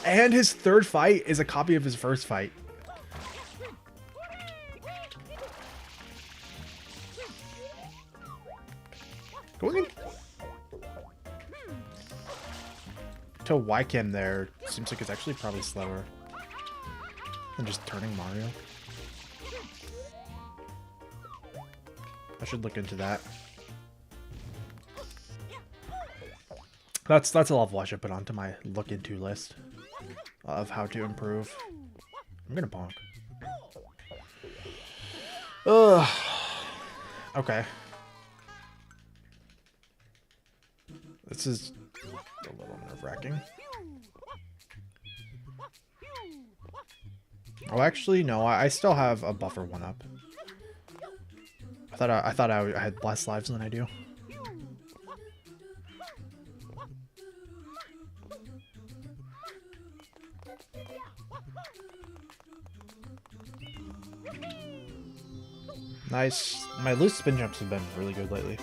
And his third fight is a copy of his first fight. Going in to Wycam there seems like it's actually probably slower than just turning Mario. I should look into that. That's a level I should put onto my look into list of how to improve. I'm gonna bonk. Ugh. Okay. This is a little nerve-wracking. Oh, actually, no. I still have a buffer 1-up. I thought I had less lives than I do. Nice. My loose spin jumps have been really good lately.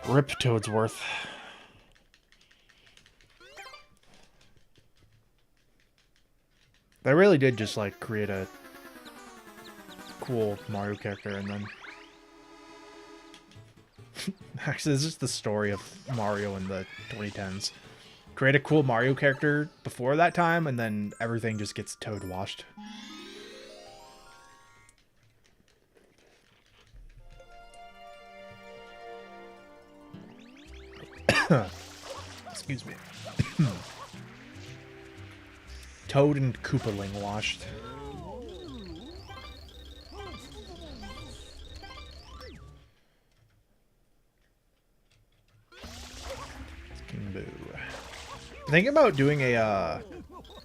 Rip Toadsworth. They really did just like create a cool Mario character and then actually this is the story of Mario in the 2010s. Create a cool Mario character before that time and then everything just gets Toad washed. Excuse me. Toad and Koopaling washed. Boo. I'm thinking about doing a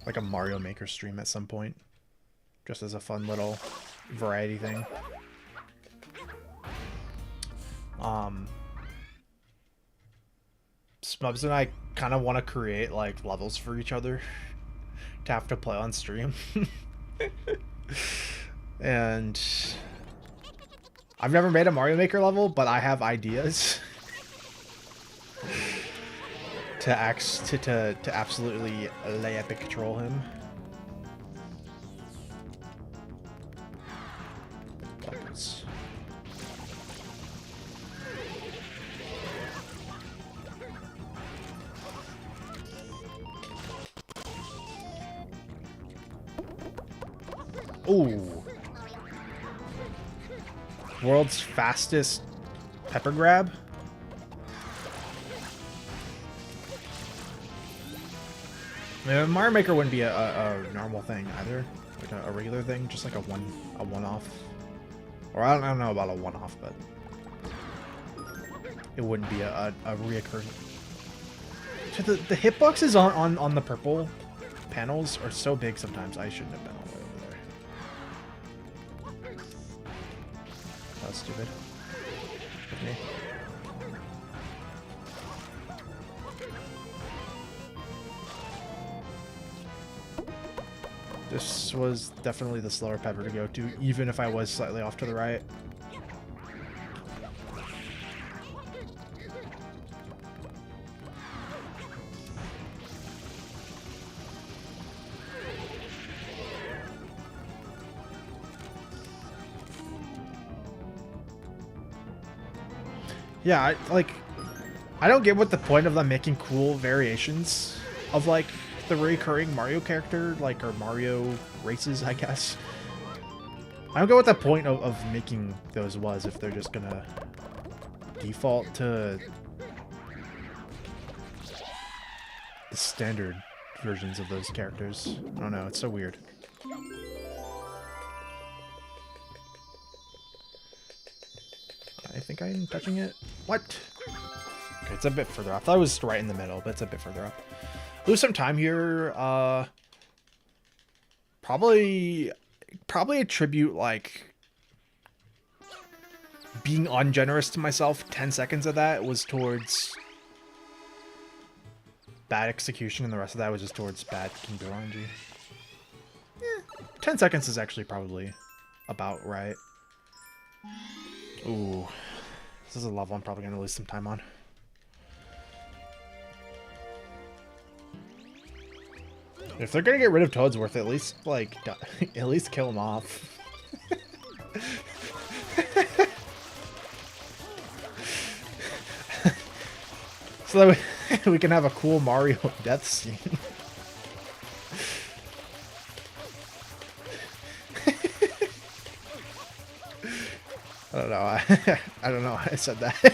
like a Mario Maker stream at some point, just as a fun little variety thing. Smubs and I kind of want to create like levels for each other to have to play on stream. And I've never made a Mario Maker level, but I have ideas to absolutely lay epic control him. Bumpers. Ooh. World's fastest pepper grab. Mario Maker wouldn't be a normal thing either, like a regular thing, just like a one-off. Or I don't know about a one-off, but it wouldn't be a reoccurring. So the hitboxes on the purple panels are so big sometimes. I shouldn't have been all the way over there. That was stupid. With me. This was definitely the slower pepper to go to, even if I was slightly off to the right. Yeah, I don't get what the point of them making cool variations of, like, the recurring Mario character, like, or Mario races, I guess. I don't get what the point of making those was if they're just gonna default to the standard versions of those characters. I don't know, it's so weird. I think I'm touching it. What? Okay, it's a bit further up. I thought it was right in the middle, but it's a bit further up. Lose some time here. Probably attribute, like, being ungenerous to myself. 10 seconds of that was towards bad execution, and the rest of that was just towards bad King RNG. 10 seconds is actually probably about right. Ooh. This is a level I'm probably going to lose some time on. If they're going to get rid of Toadsworth, at least, like, at least kill him off. So that we can have a cool Mario death scene. I don't know. I don't know why I said that.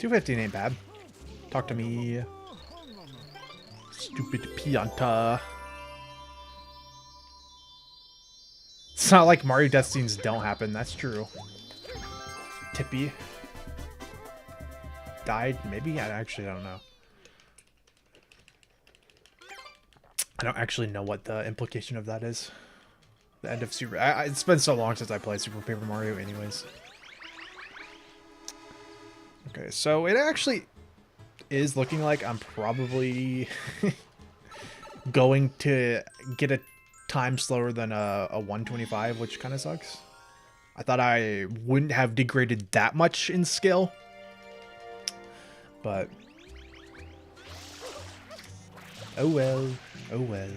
$2.50 ain't bad. Talk to me. Stupid Pianta. It's not like Mario death scenes don't happen, that's true. Tippy. Died? Maybe? I actually don't know. I don't actually know what the implication of that is. The end of Super... it's been so long since I played Super Paper Mario anyways. Okay, so it actually is looking like I'm probably going to get a time slower than a 125, which kind of sucks. I thought I wouldn't have degraded that much in skill, but oh well, oh well.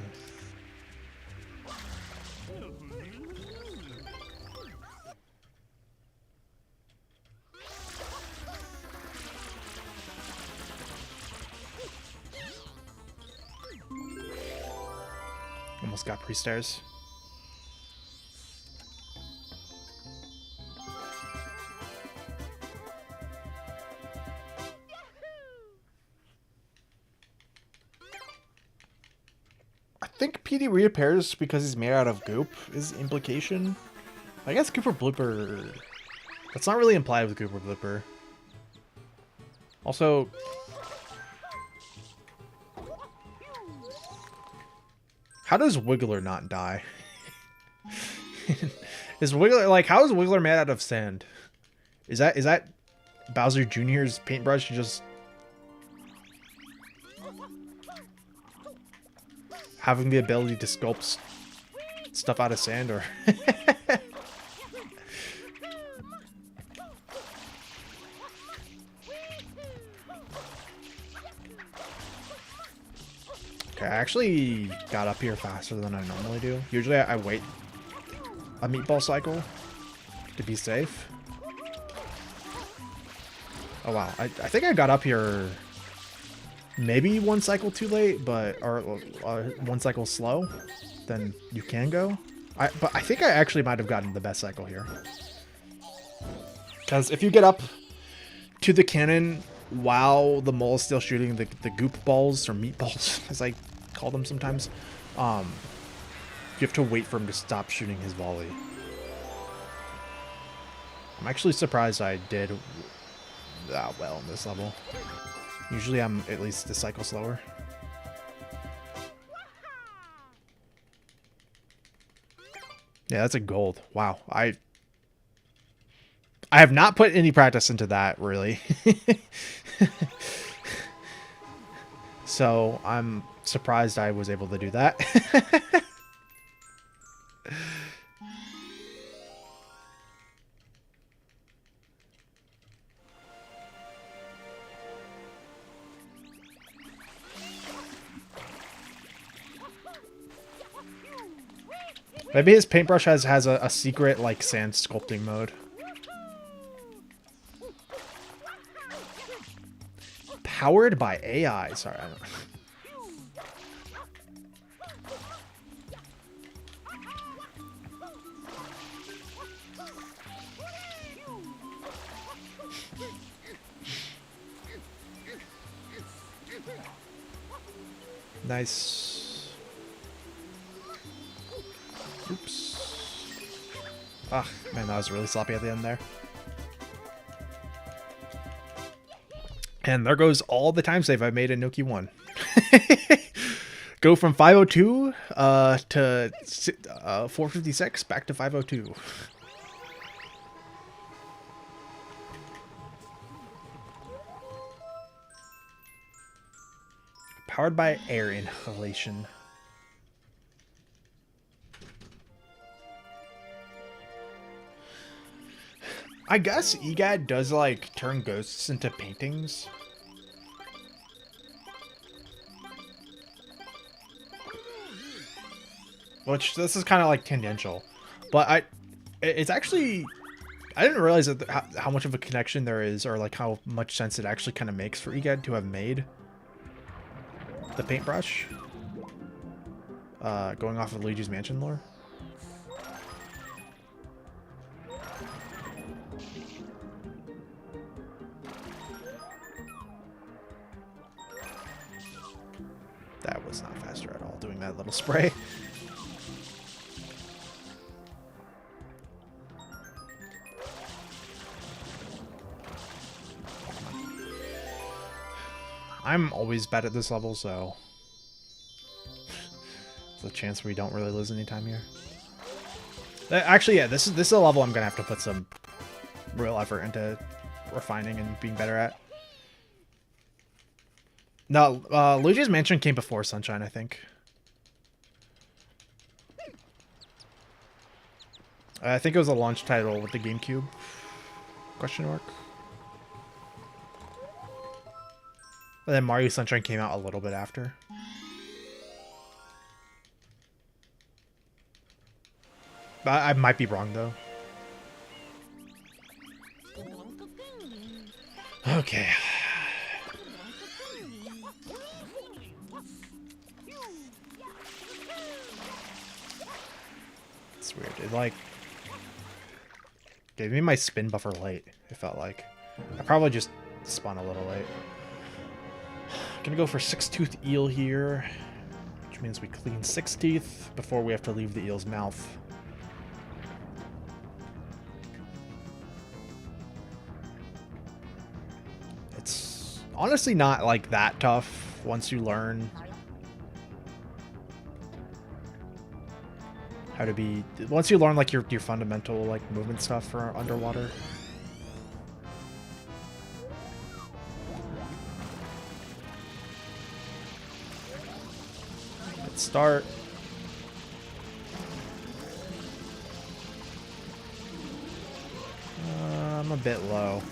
Almost got pre-stairs. I think PD reappears because he's made out of goop is implication. I guess Gooper Blooper... That's not really implied with Gooper Blooper. Also... How does Wiggler not die? Is Wiggler... Like, how is Wiggler made out of sand? Is that Bowser Jr.'s paintbrush just... having the ability to sculpt stuff out of sand, or... Okay, I actually got up here faster than I normally do. Usually I wait a meatball cycle to be safe. Oh wow, I think I got up here maybe one cycle too late, but or one cycle slow than you can go. But I think I actually might have gotten the best cycle here. Because if you get up to the cannon while the mole is still shooting the goop balls, or meatballs, as I call them sometimes, you have to wait for him to stop shooting his volley. I'm actually surprised I did that well in this level. Usually I'm at least a cycle slower. Yeah, that's a gold. Wow. I have not put any practice into that, really. So I'm surprised I was able to do that. Maybe his paintbrush has a secret, like, sand sculpting mode. Powered by AI. Sorry, I don't... Nice. Oops. Ah, man, that was really sloppy at the end there. And there goes all the time save I made in Noki 1. Go from 502 to 456 back to 502. Powered by air inhalation. I guess EGAD does like turn ghosts into paintings. Which this is kind of like tangential, but it's actually, I didn't realize that how much of a connection there is, or like how much sense it actually kind of makes for EGAD to have made the paintbrush. Going off of Luigi's Mansion lore. That was not faster at all, doing that little spray. I'm always bad at this level, so there's a chance we don't really lose any time here. Actually, yeah, this is a level I'm gonna have to put some real effort into refining and being better at. No, Luigi's Mansion came before Sunshine, I think. I think it was a launch title with the GameCube? Question mark. And then Mario Sunshine came out a little bit after. I might be wrong, though. Okay. It's weird. It, like, gave me my spin buffer late, it felt like. I probably just spun a little late. Gonna go for 6-tooth eel here, which means we clean 6 teeth before we have to leave the eel's mouth. It's honestly not like that tough once you learn how to be, once you learn like your fundamental like movement stuff for underwater. Start. I'm a bit low.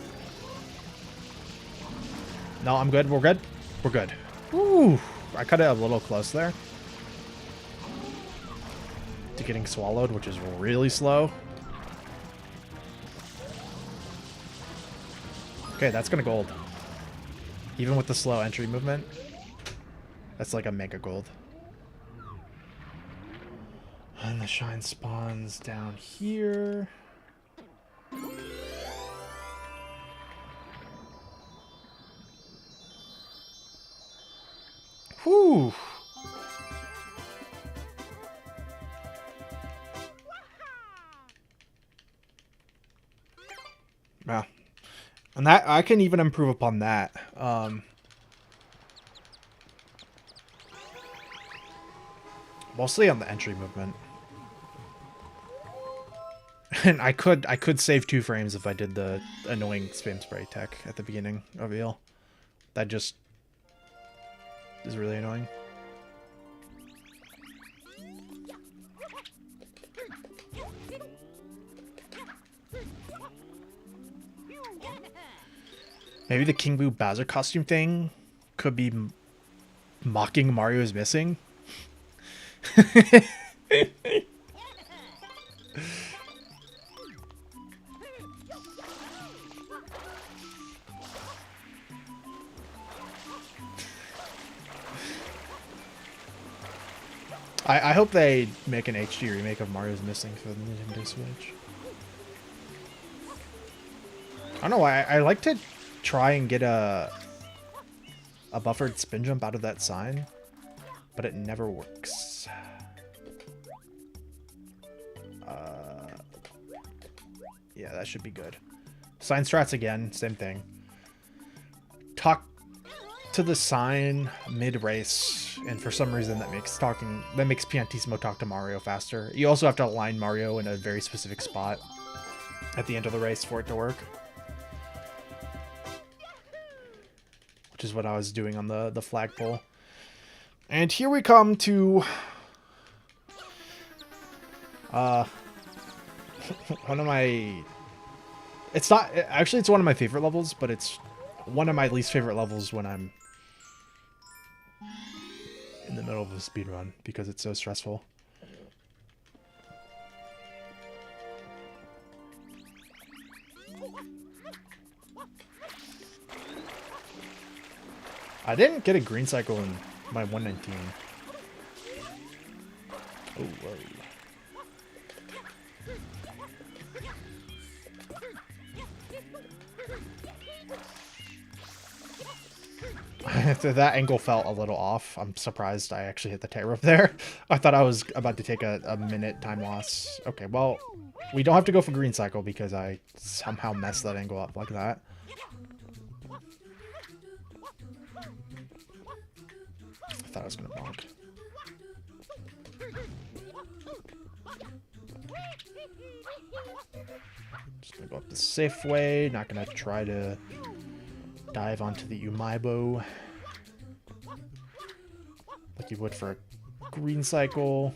No, I'm good. We're good. We're good. Ooh, I cut it a little close there to getting swallowed, which is really slow. Okay, that's gonna gold. Even with the slow entry movement, that's like a mega gold. And the shine spawns down here. Whew. Yeah. And that, I can even improve upon that. Mostly on the entry movement. And I could save 2 frames if I did the annoying spam spray tech at the beginning of eel. That just is really annoying. Maybe the King Boo Bowser costume thing could be mocking Mario is missing. I hope they make an HD remake of Mario's Missing for the Nintendo Switch. I don't know why. I like to try and get a buffered spin jump out of that sign, but it never works. Yeah, that should be good. Sign strats again, same thing. Talk to the sign mid-race, and for some reason that makes Piantissimo talk to Mario faster. You also have to align Mario in a very specific spot at the end of the race for it to work. Which is what I was doing on the flagpole. And here we come to one of my... It's not... Actually, it's one of my favorite levels, but it's one of my least favorite levels when I'm in the middle of a speedrun, because it's so stressful. I didn't get a green cycle in my 119. Oh, whoa. That angle felt a little off. I'm surprised I actually hit the tear up there. I thought I was about to take a minute time loss. Okay, well, we don't have to go for green cycle because I somehow messed that angle up like that. I thought I was gonna bonk. Just gonna go up the safe way. Not gonna try to dive onto the Umaibo like you would for a green cycle.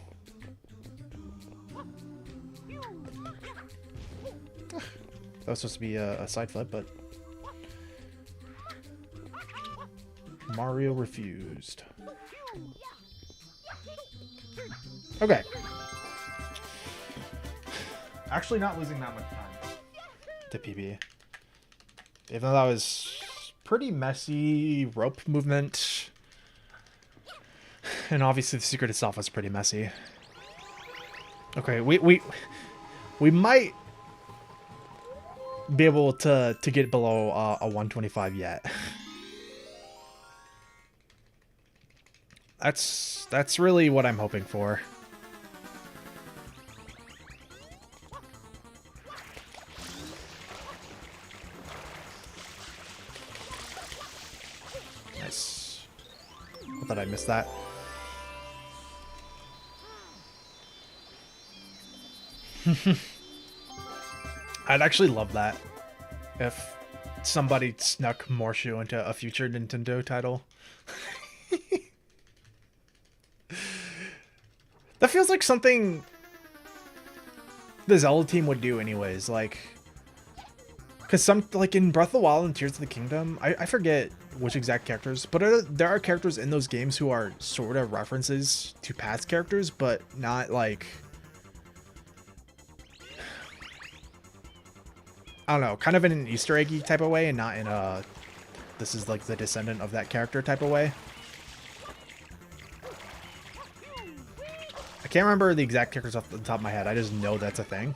That was supposed to be a side flip, but Mario refused. Okay. Actually not losing that much time to PB. Even though that was pretty messy rope movement. And obviously the secret itself was pretty messy. Okay, we might be able to get below a 125 yet. That's really what I'm hoping for. Nice. I thought I missed that. I'd actually love that if somebody snuck Morshu into a future Nintendo title. That feels like something the Zelda team would do anyways, like, because like in Breath of the Wild and Tears of the Kingdom, I forget which exact characters, but there are characters in those games who are sort of references to past characters, but not like, I don't know, kind of in an Easter eggy type of way, and not in a this is like the descendant of that character type of way. I can't remember the exact characters off the top of my head. I just know that's a thing.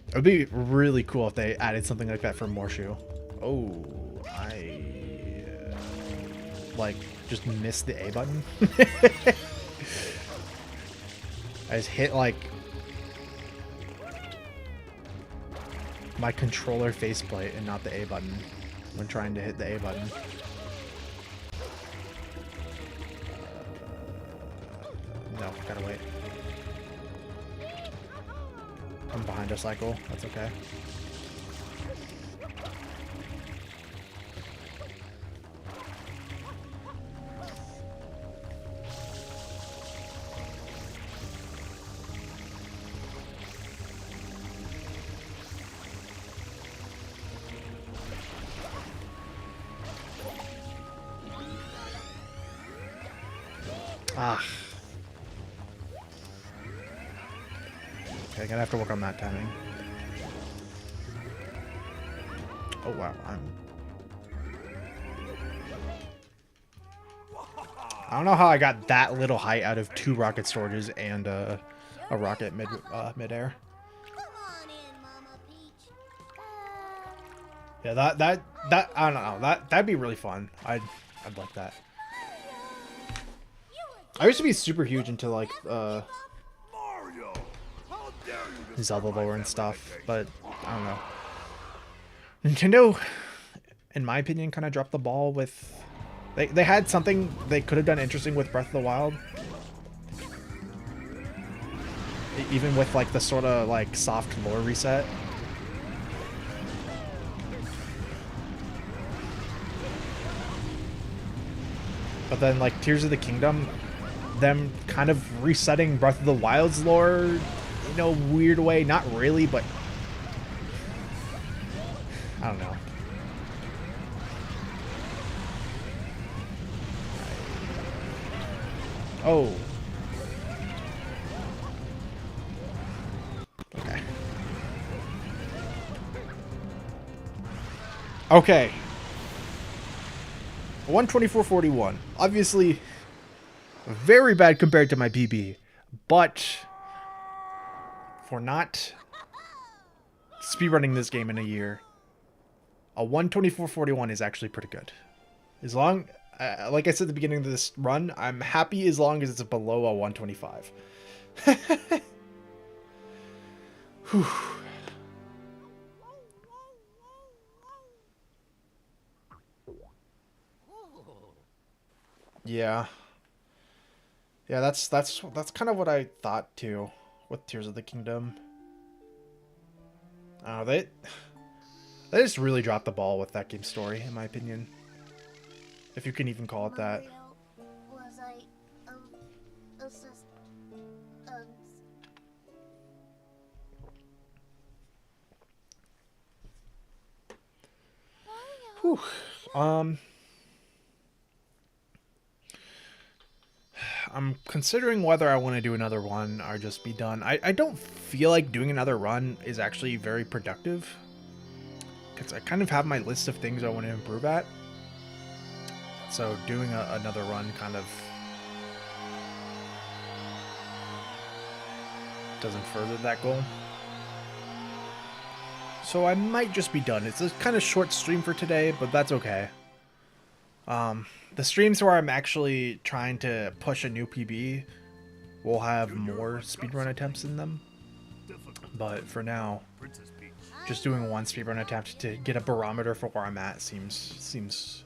It would be really cool if they added something like that for Morshu. Oh, I like just missed the A button. I just hit like my controller faceplate and not the A button when trying to hit the A button. No, gotta wait. I'm behind a cycle. That's okay. Ah. Okay, gonna have to work on that timing. Oh wow, I don't know how I got that little height out of 2 rocket storages and a rocket midair. Yeah, that I don't know, that'd be really fun. I'd like that. I used to be super huge into like Mario, how dare Zelda lore and stuff, but I don't know. Nintendo, in my opinion, kind of dropped the ball with... They had something they could have done interesting with Breath of the Wild. Even with like the sort of like soft lore reset. But then like Tears of the Kingdom, them kind of resetting Breath of the Wild's lore in a weird way. Not really, but I don't know. Oh. Okay. Okay. 124.41. Obviously, very bad compared to my PB, but for not speedrunning this game in a year, a 124.41 is actually pretty good. As long, like I said at the beginning of this run, I'm happy as long as it's below a 125. Whew. Yeah. Yeah, that's kind of what I thought too with Tears of the Kingdom. They just really dropped the ball with that game's story, in my opinion. If you can even call it that. Whew. I'm considering whether I want to do another one or just be done. I don't feel like doing another run is actually very productive, because I kind of have my list of things I want to improve at. So doing another run kind of doesn't further that goal. So I might just be done. It's a kind of short stream for today, but that's okay. The streams where I'm actually trying to push a new PB will have more speedrun attempts in them. But for now, just doing one speedrun attempt to get a barometer for where I'm at seems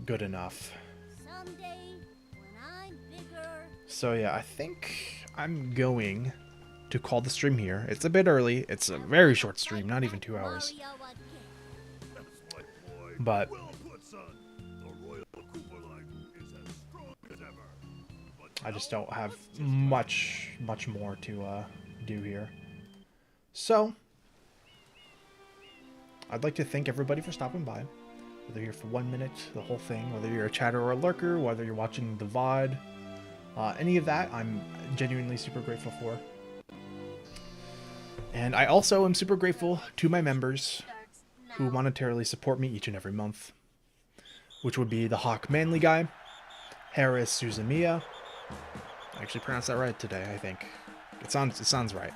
good enough. So yeah, I think I'm going to call the stream here. It's a bit early. It's a very short stream, not even 2 hours. But I just don't have much more to do here. So I'd like to thank everybody for stopping by. Whether you're here for 1 minute, the whole thing, whether you're a chatter or a lurker, whether you're watching the VOD, any of that, I'm genuinely super grateful for. And I also am super grateful to my members who monetarily support me each and every month, which would be the Hawk Manly Guy, Harris Suzamiya. I actually pronounced that right today, I think. It sounds right.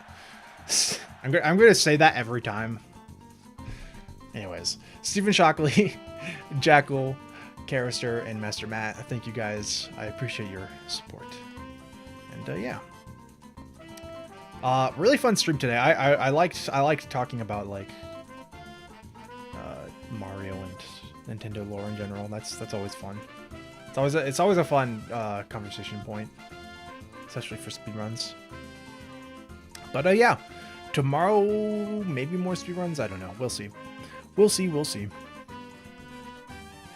I'm going to say that every time. Anyways, Stephen Shockley, Jackal, Carister, and Master Matt. Thank you guys. I appreciate your support. And yeah. Really fun stream today. I liked talking about like Mario and Nintendo lore in general. That's always fun. It's always a fun conversation point, especially for speedruns. But yeah, tomorrow maybe more speedruns. I don't know. We'll see. We'll see.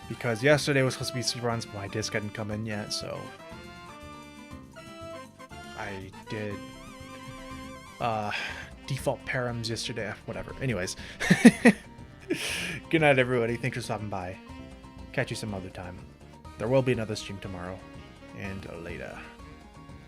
Because yesterday was supposed to be speedruns, but my disc hadn't come in yet, so I did default params yesterday. Whatever. Anyways, good night, everybody. Thanks for stopping by. Catch you some other time. There will be another stream tomorrow, and later.